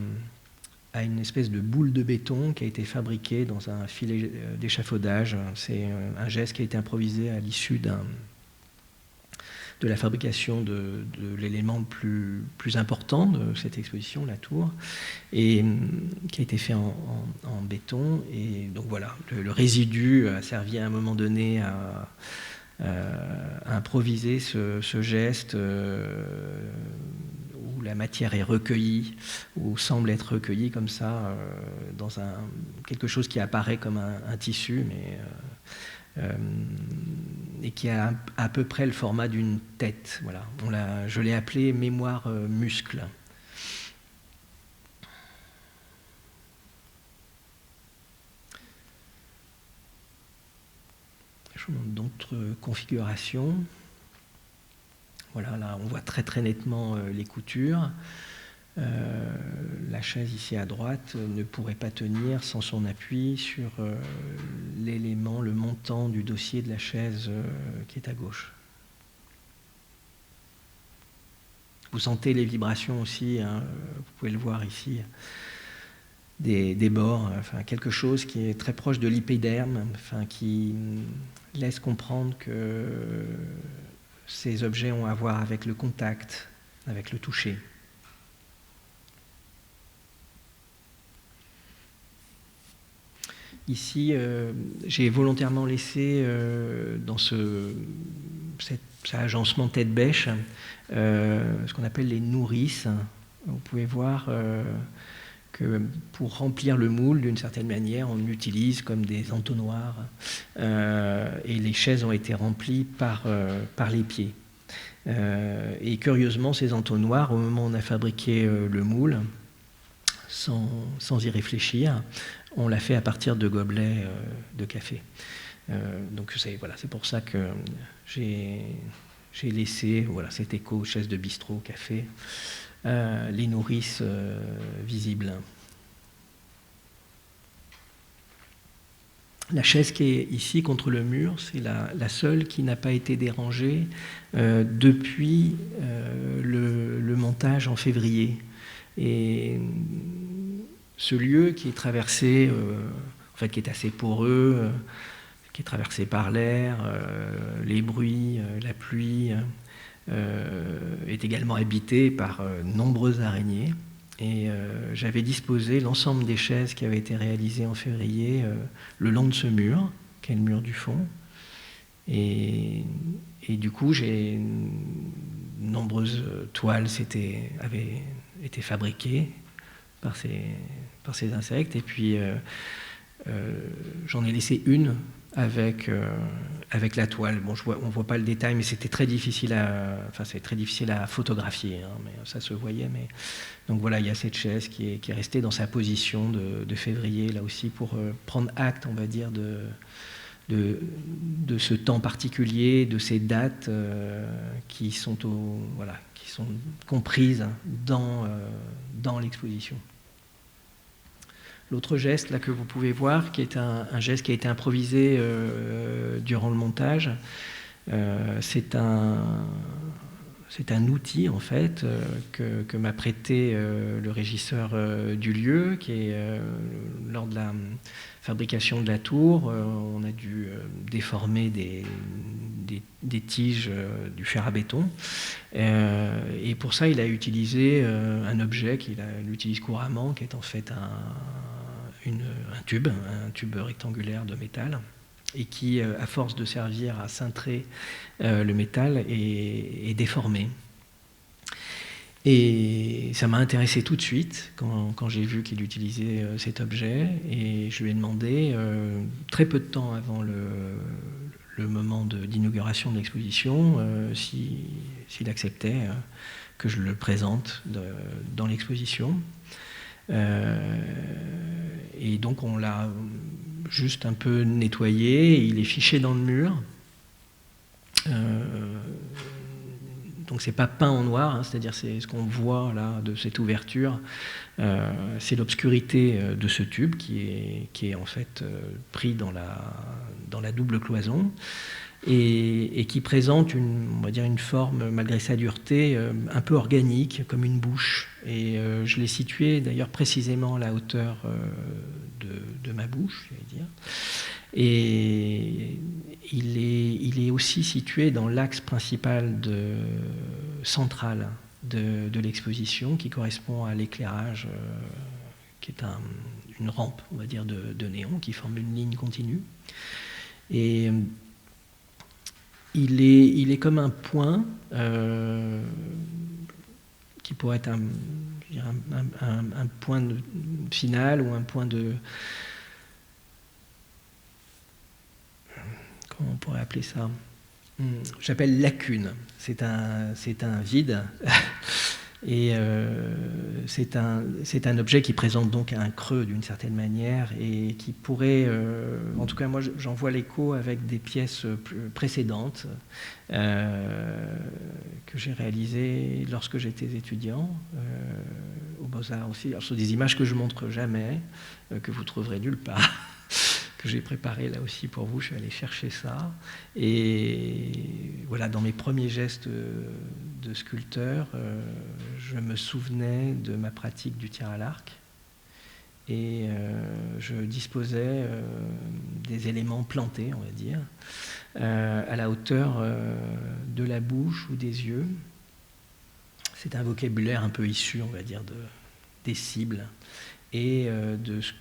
une espèce de boule de béton qui a été fabriquée dans un filet d'échafaudage. C'est un geste qui a été improvisé à l'issue de la fabrication de l'élément le plus important de cette exposition, la tour, et qui a été fait en béton. Et donc voilà, le résidu a servi à un moment donné à improviser ce geste où la matière est recueillie, ou semble être recueillie comme ça, dans quelque chose qui apparaît comme un tissu, mais et qui a à peu près le format d'une tête. Voilà. Je l'ai appelé mémoire muscle. Je vous montre d'autres configurations. Voilà, là on voit très très nettement les coutures. La chaise ici à droite ne pourrait pas tenir sans son appui sur l'élément, le montant du dossier de la chaise qui est à gauche. Vous sentez les vibrations aussi, hein, vous pouvez le voir ici, des bords, enfin, quelque chose qui est très proche de l'épiderme, enfin, qui laisse comprendre que ces objets ont à voir avec le contact, avec le toucher. Ici, j'ai volontairement laissé dans cet agencement tête-bêche ce qu'on appelle les nourrices. Vous pouvez voir que pour remplir le moule, d'une certaine manière, on l'utilise comme des entonnoirs. Et les chaises ont été remplies par les pieds. Et curieusement, ces entonnoirs, au moment où on a fabriqué le moule, sans y réfléchir, on l'a fait à partir de gobelets de café. Donc c'est pour ça que j'ai laissé cet écho, chaise de bistrot, café, les nourrices visibles. La chaise qui est ici contre le mur, c'est la seule qui n'a pas été dérangée depuis le montage en février. Et ce lieu qui est traversé, qui est assez poreux, qui est traversé par l'air, les bruits, la pluie, est également habité par nombreuses araignées. Et j'avais disposé l'ensemble des chaises qui avaient été réalisées en février le long de ce mur, qui est le mur du fond. Et du coup, j'ai nombreuses toiles avaient été fabriquées par ces insectes. Et puis, j'en ai laissé une avec la toile. Bon, on ne voit pas le détail, mais c'était très difficile à photographier, hein, mais ça se voyait. Mais... Donc voilà, il y a cette chaise qui est restée dans sa position de février, là aussi, pour prendre acte, on va dire, de ce temps particulier, de ces dates qui sont comprises dans l'exposition. L'autre geste là, que vous pouvez voir, qui est un geste qui a été improvisé durant le montage, c'est un outil en fait que m'a prêté le régisseur du lieu, qui est lors de la fabrication de la tour, on a dû déformer des tiges du fer à béton, et pour ça il a utilisé un objet qu'il utilise couramment, qui est en fait un tube rectangulaire de métal, et qui, à force de servir à cintrer le métal, est déformé. Et ça m'a intéressé tout de suite quand j'ai vu qu'il utilisait cet objet, et je lui ai demandé, très peu de temps avant le moment d'inauguration de l'exposition, s'il acceptait que je le présente dans l'exposition. Et donc on l'a juste un peu nettoyé, il est fiché dans le mur. Donc c'est pas peint en noir, hein, c'est-à-dire c'est ce qu'on voit là de cette ouverture, c'est l'obscurité de ce tube qui est en fait pris dans la double cloison, et qui présente on va dire une forme, malgré sa dureté, un peu organique, comme une bouche. Et je l'ai situé d'ailleurs précisément à la hauteur de ma bouche, je vais dire. Et il est aussi situé dans l'axe principal central de l'exposition, qui correspond à l'éclairage, qui est une rampe, on va dire, de néon, qui forme une ligne continue. Et il est comme un point qui pourrait être un point final, ou un point de... Comment on pourrait appeler ça ? J'appelle lacune. C'est un vide. Et c'est un objet qui présente donc un creux d'une certaine manière, et qui pourrait, en tout cas moi j'en vois l'écho avec des pièces précédentes que j'ai réalisées lorsque j'étais étudiant aux Beaux-Arts aussi. Alors, ce sont des images que je ne montre jamais, que vous trouverez nulle part, que j'ai préparé là aussi pour vous. Je suis allé chercher ça, et voilà, dans mes premiers gestes de sculpteur, je me souvenais de ma pratique du tir à l'arc, et je disposais des éléments plantés, on va dire, à la hauteur de la bouche ou des yeux. C'est un vocabulaire un peu issu, on va dire, des cibles et de ce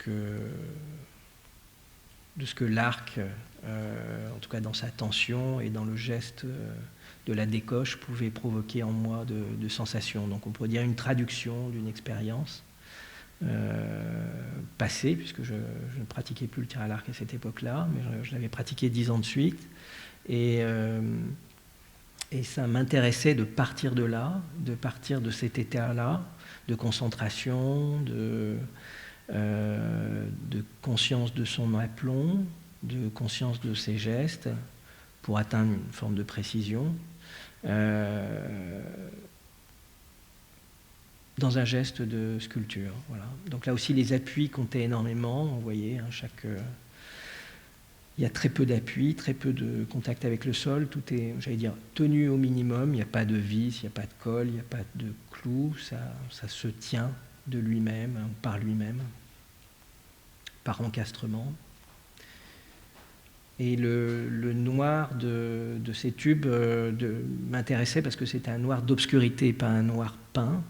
que l'arc, en tout cas dans sa tension et dans le geste de la décoche, pouvait provoquer en moi de sensations. Donc on pourrait dire une traduction d'une expérience passée, puisque je ne pratiquais plus le tir à l'arc à cette époque-là, mais je l'avais pratiqué 10 ans de suite. Et ça m'intéressait de partir de là, de partir de cet état-là, de concentration, de conscience de son aplomb, de conscience de ses gestes, pour atteindre une forme de précision, dans un geste de sculpture. Voilà. Donc là aussi, les appuis comptaient énormément. Vous voyez, hein, il y a très peu d'appui, très peu de contact avec le sol. Tout est, j'allais dire, tenu au minimum. Il n'y a pas de vis, il n'y a pas de colle, il n'y a pas de clou. Ça se tient de lui-même, par lui-même, par encastrement. Et le noir de ces tubes m'intéressait parce que c'était un noir d'obscurité, pas un noir peint.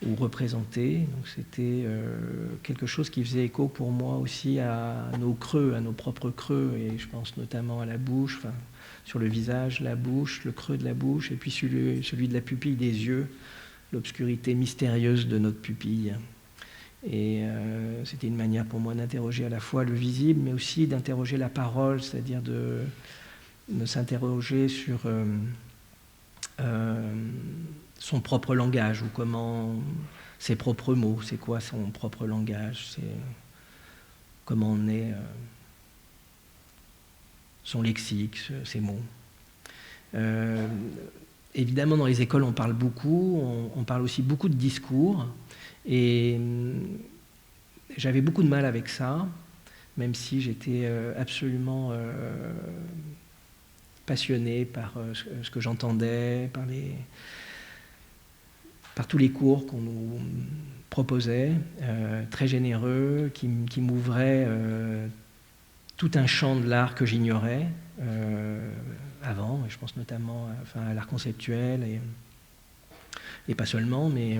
ou représenter. Donc c'était quelque chose qui faisait écho pour moi aussi à nos creux, à nos propres creux, et je pense notamment à la bouche, enfin, sur le visage, la bouche, le creux de la bouche, et puis celui de la pupille des yeux, l'obscurité mystérieuse de notre pupille. Et c'était une manière pour moi d'interroger à la fois le visible, mais aussi d'interroger la parole, c'est-à-dire de s'interroger sur son propre langage, ou comment ses propres mots, c'est quoi son propre langage, c'est comment on est son lexique, ses mots. Évidemment, dans les écoles, on parle beaucoup, on parle aussi beaucoup de discours, et j'avais beaucoup de mal avec ça, même si j'étais absolument passionné par ce que j'entendais, par tous les cours qu'on nous proposait, très généreux, qui m'ouvraient tout un champ de l'art que j'ignorais avant, et je pense notamment à l'art conceptuel, et pas seulement, mais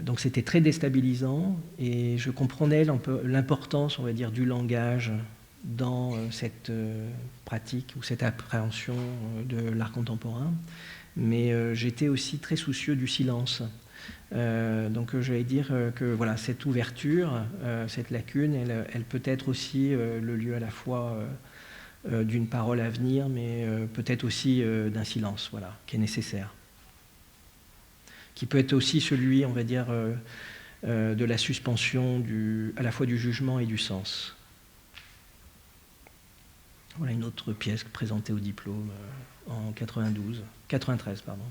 donc c'était très déstabilisant, et je comprenais l'importance, on va dire, du langage dans cette pratique ou cette appréhension de l'art contemporain, mais j'étais aussi très soucieux du silence. Donc j'allais dire que voilà, cette ouverture, cette lacune, elle peut être aussi le lieu à la fois d'une parole à venir, mais peut-être aussi d'un silence, voilà, qui est nécessaire. Qui peut être aussi celui, on va dire, de la suspension à la fois du jugement et du sens. Voilà une autre pièce présentée au diplôme en 93, pardon.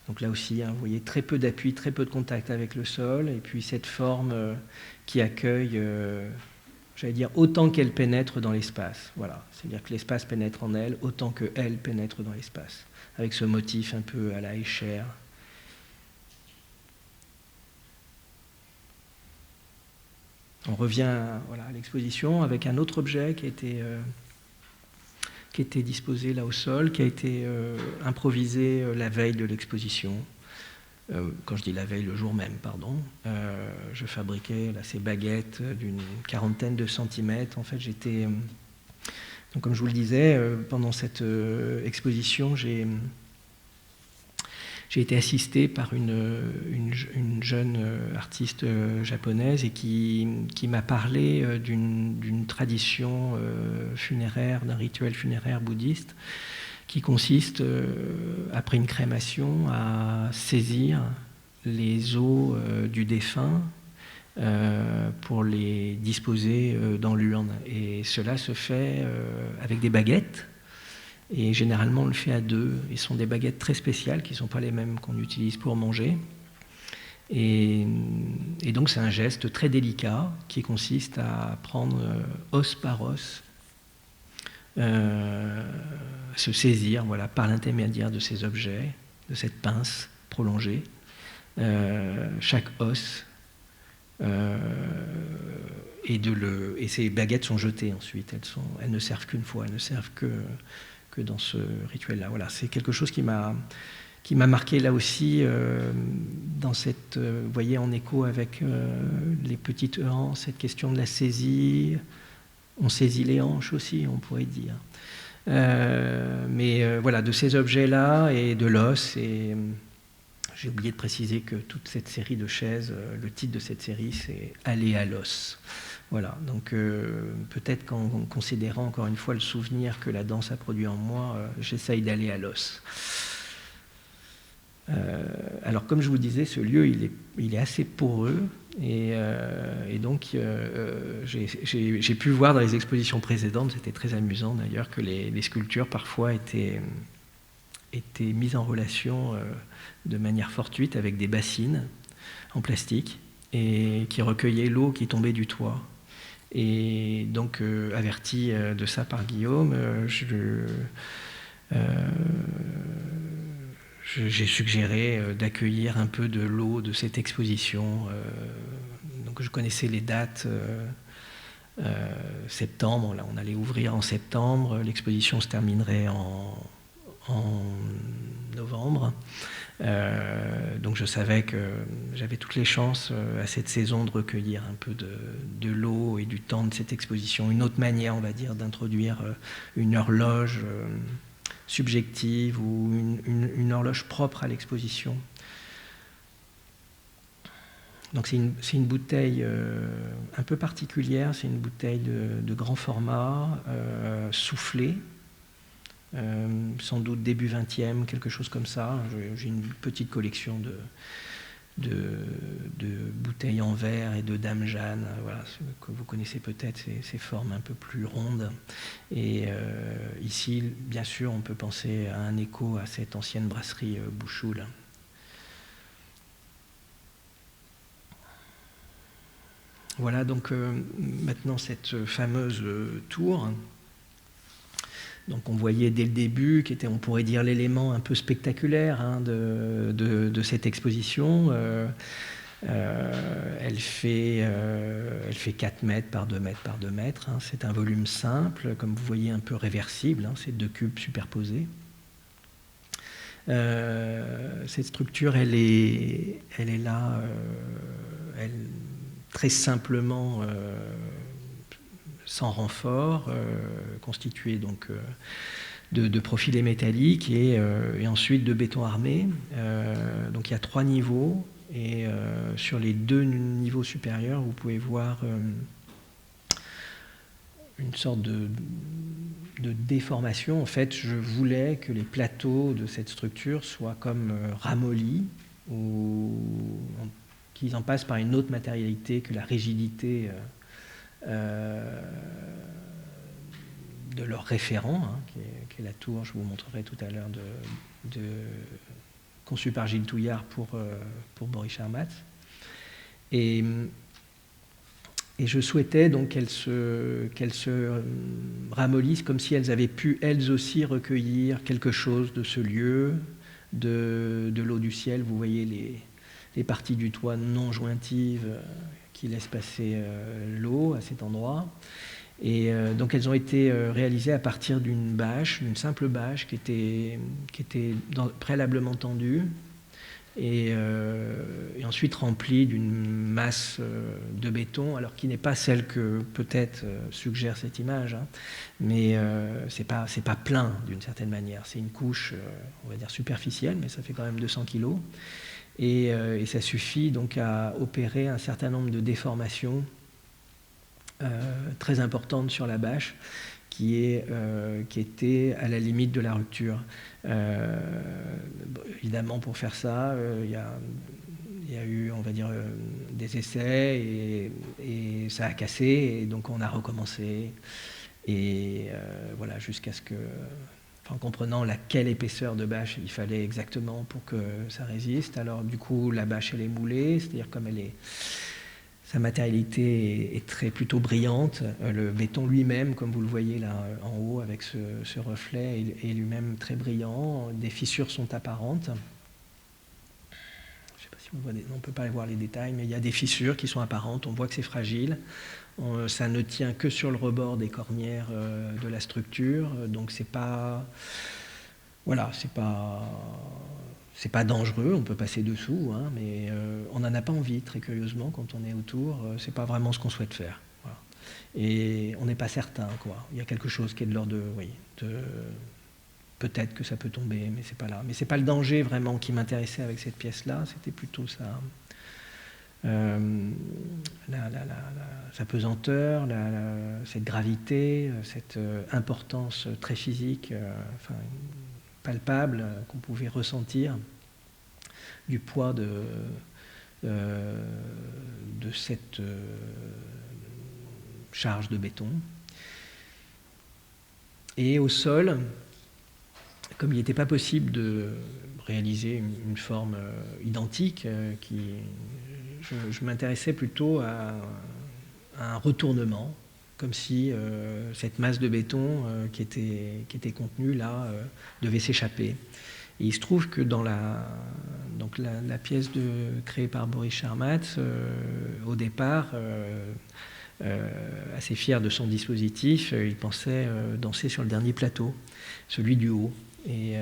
Donc là aussi, hein, vous voyez, très peu d'appui, très peu de contact avec le sol, et puis cette forme qui accueille, j'allais dire, autant qu'elle pénètre dans l'espace. Voilà, c'est-à-dire que l'espace pénètre en elle autant qu'elle pénètre dans l'espace, avec ce motif un peu à la Escher. On revient à l'exposition avec un autre objet qui était disposé là au sol, qui a été improvisé la veille de l'exposition. Quand je dis la veille, le jour même, pardon. Je fabriquais là, ces baguettes d'une 40aine de centimètres. En fait, donc, comme je vous le disais, pendant cette exposition, j'ai été assisté par une jeune artiste japonaise, et qui m'a parlé d'une tradition funéraire, d'un rituel funéraire bouddhiste, qui consiste, après une crémation, à saisir les os du défunt pour les disposer dans l'urne. Et cela se fait avec des baguettes. Et généralement, on le fait à deux. Et ce sont des baguettes très spéciales qui ne sont pas les mêmes qu'on utilise pour manger. Et donc, c'est un geste très délicat qui consiste à prendre os par os, se saisir, voilà, par l'intermédiaire de ces objets, de cette pince prolongée, chaque os, et ces baguettes sont jetées ensuite. Elles ne servent qu'une fois, elles ne servent que dans ce rituel-là. Voilà, c'est quelque chose qui m'a marqué là aussi, dans cette, vous voyez, en écho avec les petites hanches, cette question de la saisie. On saisit les hanches aussi, on pourrait dire. Mais voilà, de ces objets-là et de l'os. Et j'ai oublié de préciser que toute cette série de chaises, le titre de cette série, c'est « Aller à l'os ». Voilà, donc peut-être qu'en considérant encore une fois le souvenir que la danse a produit en moi, j'essaye d'aller à l'os. Alors comme je vous disais, ce lieu il est assez poreux, et donc j'ai pu voir dans les expositions précédentes, c'était très amusant d'ailleurs, que les sculptures parfois étaient mises en relation de manière fortuite avec des bassines en plastique, et qui recueillaient l'eau qui tombait du toit. Et donc, averti de ça par Guillaume, j'ai suggéré d'accueillir un peu de l'eau de cette exposition. Donc, je connaissais les dates. Septembre, là, on allait ouvrir en septembre. L'exposition se terminerait en septembre. Donc je savais que j'avais toutes les chances à cette saison de recueillir un peu de l'eau et du temps de cette exposition. Une autre manière, on va dire, d'introduire une horloge subjective ou une horloge propre à l'exposition. Donc c'est une bouteille un peu particulière, c'est une bouteille de grand format, soufflée, sans doute début 20e, quelque chose comme ça. J'ai une petite collection de bouteilles en verre et de Dame Jeanne, voilà, que vous connaissez peut-être, ces formes un peu plus rondes. Et ici, bien sûr, on peut penser à un écho à cette ancienne brasserie Bouchoul. Voilà donc maintenant cette fameuse tour. Donc on voyait dès le début, qui était, on pourrait dire, l'élément un peu spectaculaire de cette exposition. Elle fait 4 mètres par 2 mètres par 2 mètres. C'est un volume simple, comme vous voyez, un peu réversible. C'est 2 cubes superposés. Cette structure, elle est là, très simplement, sans renfort, constituée donc de profilés métalliques et ensuite de béton armé. Donc il y a 3 niveaux et sur les 2 niveaux supérieurs, vous pouvez voir une sorte de déformation. En fait, je voulais que les plateaux de cette structure soient comme ramollis ou qu'ils en passent par une autre matérialité que la rigidité de leur référent, qui est la tour, je vous montrerai tout à l'heure, conçue par Gilles Touillard pour Boris Charmatz. Et je souhaitais donc qu'elles se ramollissent comme si elles avaient pu, elles aussi, recueillir quelque chose de ce lieu, de l'eau du ciel. Vous voyez les parties du toit non jointives qui laissent passer l'eau à cet endroit. Et donc elles ont été réalisées à partir d'une bâche, d'une simple bâche qui était préalablement tendue et ensuite remplie d'une masse de béton, alors qui n'est pas celle que peut-être suggère cette image, mais c'est pas plein d'une certaine manière. C'est une couche, on va dire superficielle, mais ça fait quand même 200 kilos. Et ça suffit donc à opérer un certain nombre de déformations très importantes sur la bâche qui était à la limite de la rupture. Évidemment, pour faire ça, il y a eu, on va dire, des essais et ça a cassé et donc on a recommencé et voilà, jusqu'à ce que... en comprenant laquelle épaisseur de bâche il fallait exactement pour que ça résiste. Alors du coup, la bâche, elle est moulée, c'est-à-dire comme sa matérialité est plutôt brillante. Le béton lui-même, comme vous le voyez là en haut avec ce reflet, est lui-même très brillant. Des fissures sont apparentes. Je ne sais pas si on ne peut pas voir les détails, mais il y a des fissures qui sont apparentes. On voit que c'est fragile. Ça ne tient que sur le rebord des cornières de la structure, donc c'est pas dangereux, on peut passer dessous, mais on n'en a pas envie, très curieusement, quand on est autour, c'est pas vraiment ce qu'on souhaite faire. Voilà. Et on n'est pas certain, quoi. Il y a quelque chose qui est de l'ordre de peut-être que ça peut tomber, mais c'est pas là. Mais c'est pas le danger vraiment qui m'intéressait avec cette pièce-là, c'était plutôt ça. Sa pesanteur, cette gravité, cette importance très physique, palpable, qu'on pouvait ressentir du poids de cette charge de béton. Et au sol, comme il n'était pas possible de réaliser une forme identique, je m'intéressais plutôt à un retournement, comme si cette masse de béton qui était contenue là devait s'échapper. Et il se trouve que dans la pièce créée par Boris Charmatz, au départ, assez fier de son dispositif, il pensait danser sur le dernier plateau, celui du haut. Et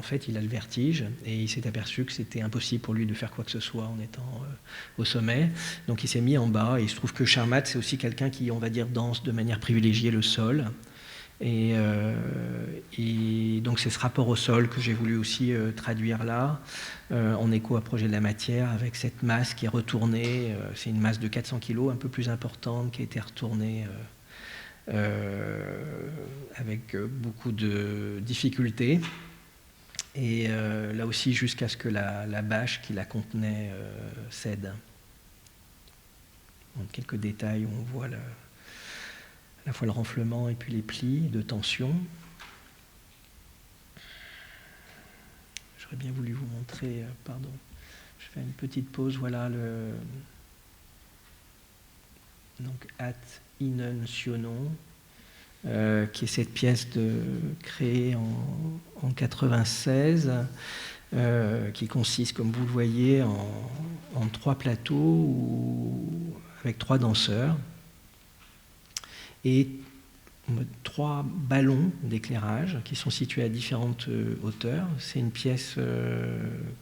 fait, il a le vertige et il s'est aperçu que c'était impossible pour lui de faire quoi que ce soit en étant au sommet. Donc il s'est mis en bas et il se trouve que Charmat, c'est aussi quelqu'un qui, on va dire, danse de manière privilégiée le sol. Et donc c'est ce rapport au sol que j'ai voulu aussi traduire là, en écho à Projet de la matière, avec cette masse qui est retournée. C'est une masse de 400 kg, un peu plus importante, qui a été retournée avec beaucoup de difficultés. Et là aussi, jusqu'à ce que la bâche qui la contenait cède. Donc, quelques détails où on voit à la fois le renflement et puis les plis de tension. J'aurais bien voulu vous montrer, pardon, je fais une petite pause, voilà donc At Innuncionum, qui est cette pièce créée en 96, qui consiste, comme vous le voyez, en 3 plateaux avec 3 danseurs et 3 ballons d'éclairage qui sont situés à différentes hauteurs. C'est une pièce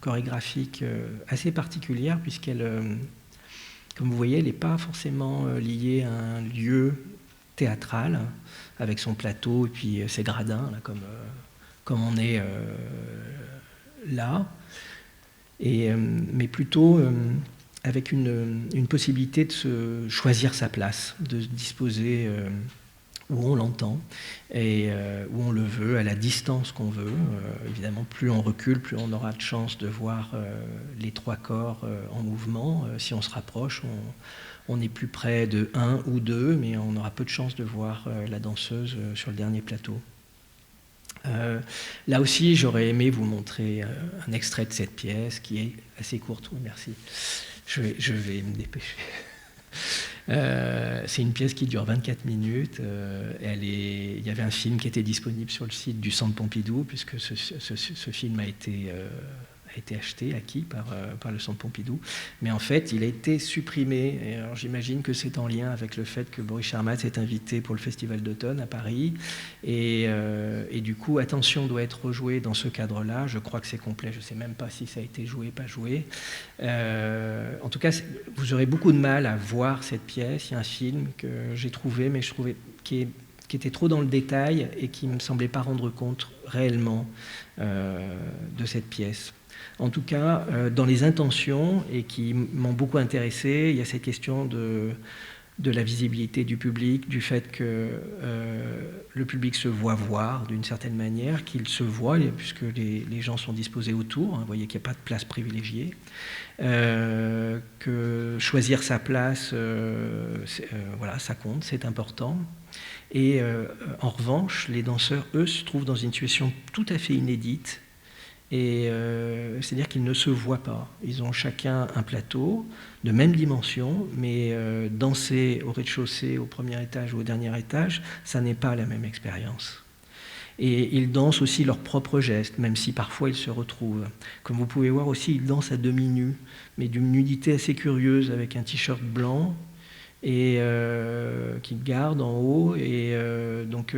chorégraphique assez particulière puisqu'elle, comme vous voyez, elle n'est pas forcément liée à un lieu théâtral avec son plateau et puis ses gradins, là, comme on est là, mais plutôt avec une possibilité de se choisir sa place, de se disposer où on l'entend et où on le veut, à la distance qu'on veut. Évidemment, plus on recule, plus on aura de chance de voir les 3 corps en mouvement. Si on se rapproche, on est plus près de 1 ou 2, mais on aura peu de chance de voir la danseuse sur le dernier plateau. Là aussi, j'aurais aimé vous montrer un extrait de cette pièce qui est assez courte. Oui, merci. Je vais me dépêcher. C'est une pièce qui dure 24 minutes. Il y avait un film qui était disponible sur le site du Centre Pompidou, puisque ce film a été acheté, acquis par le Centre Pompidou. Mais en fait, il a été supprimé. Et alors, j'imagine que c'est en lien avec le fait que Boris Charmat s'est invité pour le Festival d'automne à Paris. Et du coup, Attention doit être rejoué dans ce cadre-là. Je crois que c'est complet. Je ne sais même pas si ça a été joué, pas joué. En tout cas, vous aurez beaucoup de mal à voir cette pièce. Il y a un film que j'ai trouvé, mais je trouvais qui était trop dans le détail et qui ne me semblait pas rendre compte réellement de cette pièce. En tout cas, dans les intentions, et qui m'ont beaucoup intéressé, il y a cette question de la visibilité du public, du fait que le public se voit voir d'une certaine manière, qu'il se voit, puisque les gens sont disposés autour, hein, vous voyez qu'il n'y a pas de place privilégiée, que choisir sa place, voilà, ça compte, c'est important. Et en revanche, les danseurs, eux, se trouvent dans une situation tout à fait inédite. Et c'est-à-dire qu'ils ne se voient pas. Ils ont chacun un plateau de même dimension, mais danser au rez-de-chaussée, au premier étage ou au dernier étage, ça n'est pas la même expérience. Et ils dansent aussi leurs propres gestes, même si parfois ils se retrouvent. Comme vous pouvez voir aussi, ils dansent à demi-nus, mais d'une nudité assez curieuse, avec un t-shirt blanc et qu'ils gardent en haut. Et donc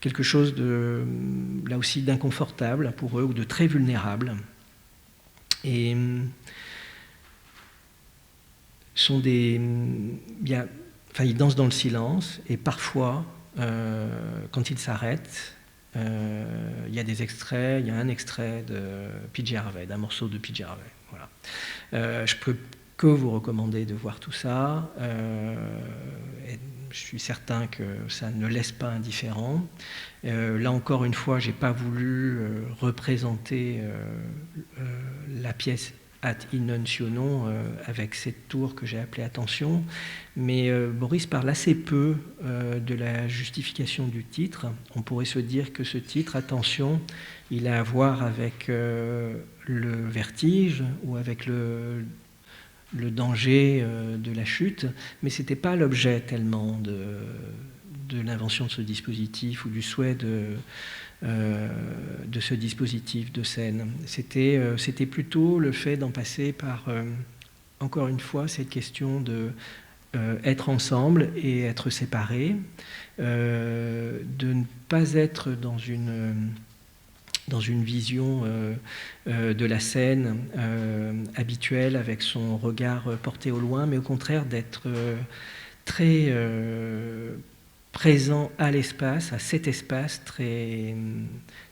quelque chose de, là aussi, d'inconfortable pour eux, ou de très vulnérable. Et ils dansent dans le silence, et parfois, quand ils s'arrêtent, il y a des extraits, il y a un extrait de PJ Harvey, d'un morceau de PJ Harvey. Voilà. Je peux que vous recommander de voir tout ça. Et je suis certain que ça ne laisse pas indifférent. Là encore une fois, je n'ai pas voulu représenter la pièce At Innuncionum avec cette tour que j'ai appelée Attention, mais Boris parle assez peu de la justification du titre. On pourrait se dire que ce titre, Attention, il a à voir avec le vertige ou avec le danger de la chute, mais ce n'était pas l'objet tellement de l'invention de ce dispositif ou du souhait de ce dispositif de scène. C'était plutôt le fait d'en passer par, encore une fois, cette question de être ensemble et être séparés, de ne pas être dans dans une vision de la scène habituelle avec son regard porté au loin, mais au contraire d'être très présent à l'espace, à cet espace, très,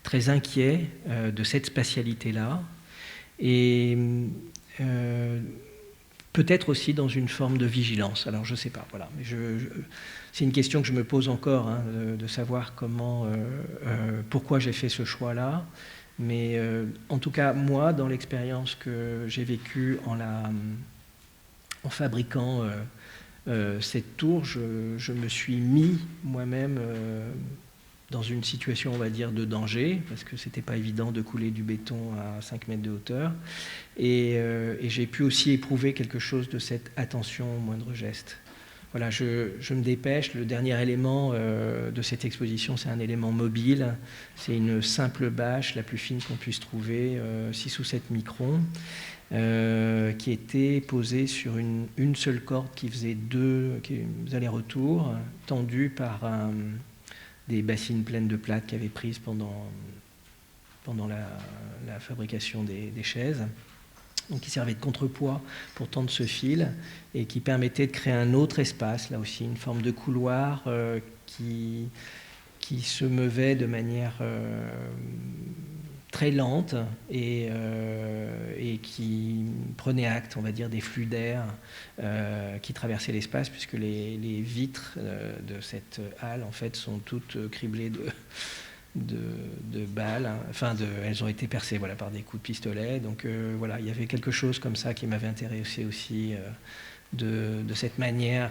très inquiet de cette spatialité-là, et peut-être aussi dans une forme de vigilance. Alors je ne sais pas, voilà. Mais c'est une question que je me pose encore, hein, de savoir pourquoi j'ai fait ce choix-là. Mais en tout cas, moi, dans l'expérience que j'ai vécue en fabriquant cette tour, je me suis mis moi-même dans une situation, on va dire, de danger, parce que c'était pas évident de couler du béton à 5 mètres de hauteur. Et j'ai pu aussi éprouver quelque chose de cette attention au moindre geste. Voilà, je me dépêche. Le dernier élément de cette exposition, c'est un élément mobile. C'est une simple bâche, la plus fine qu'on puisse trouver, 6 ou 7 microns, qui était posée sur une seule corde qui faisait 2 allers-retours, tendue par des bassines pleines de plâtre qui avaient prises pendant la fabrication des chaises, donc qui servait de contrepoids pour tendre ce fil et qui permettait de créer un autre espace, là aussi une forme de couloir qui se meuvait de manière très lente et qui prenait acte, on va dire, des flux d'air qui traversaient l'espace, puisque les vitres de cette halle en fait sont toutes criblées de balles, hein. Enfin, elles ont été percées, voilà, par des coups de pistolet. Donc voilà, il y avait quelque chose comme ça qui m'avait intéressé aussi, de cette manière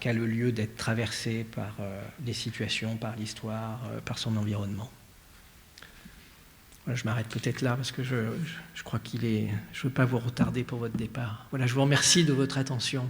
qu'a le lieu d'être traversé par des situations, par l'histoire, par son environnement. Voilà, je m'arrête peut-être là parce que je crois qu'il est... Je ne veux pas vous retarder pour votre départ. Voilà, je vous remercie de votre attention.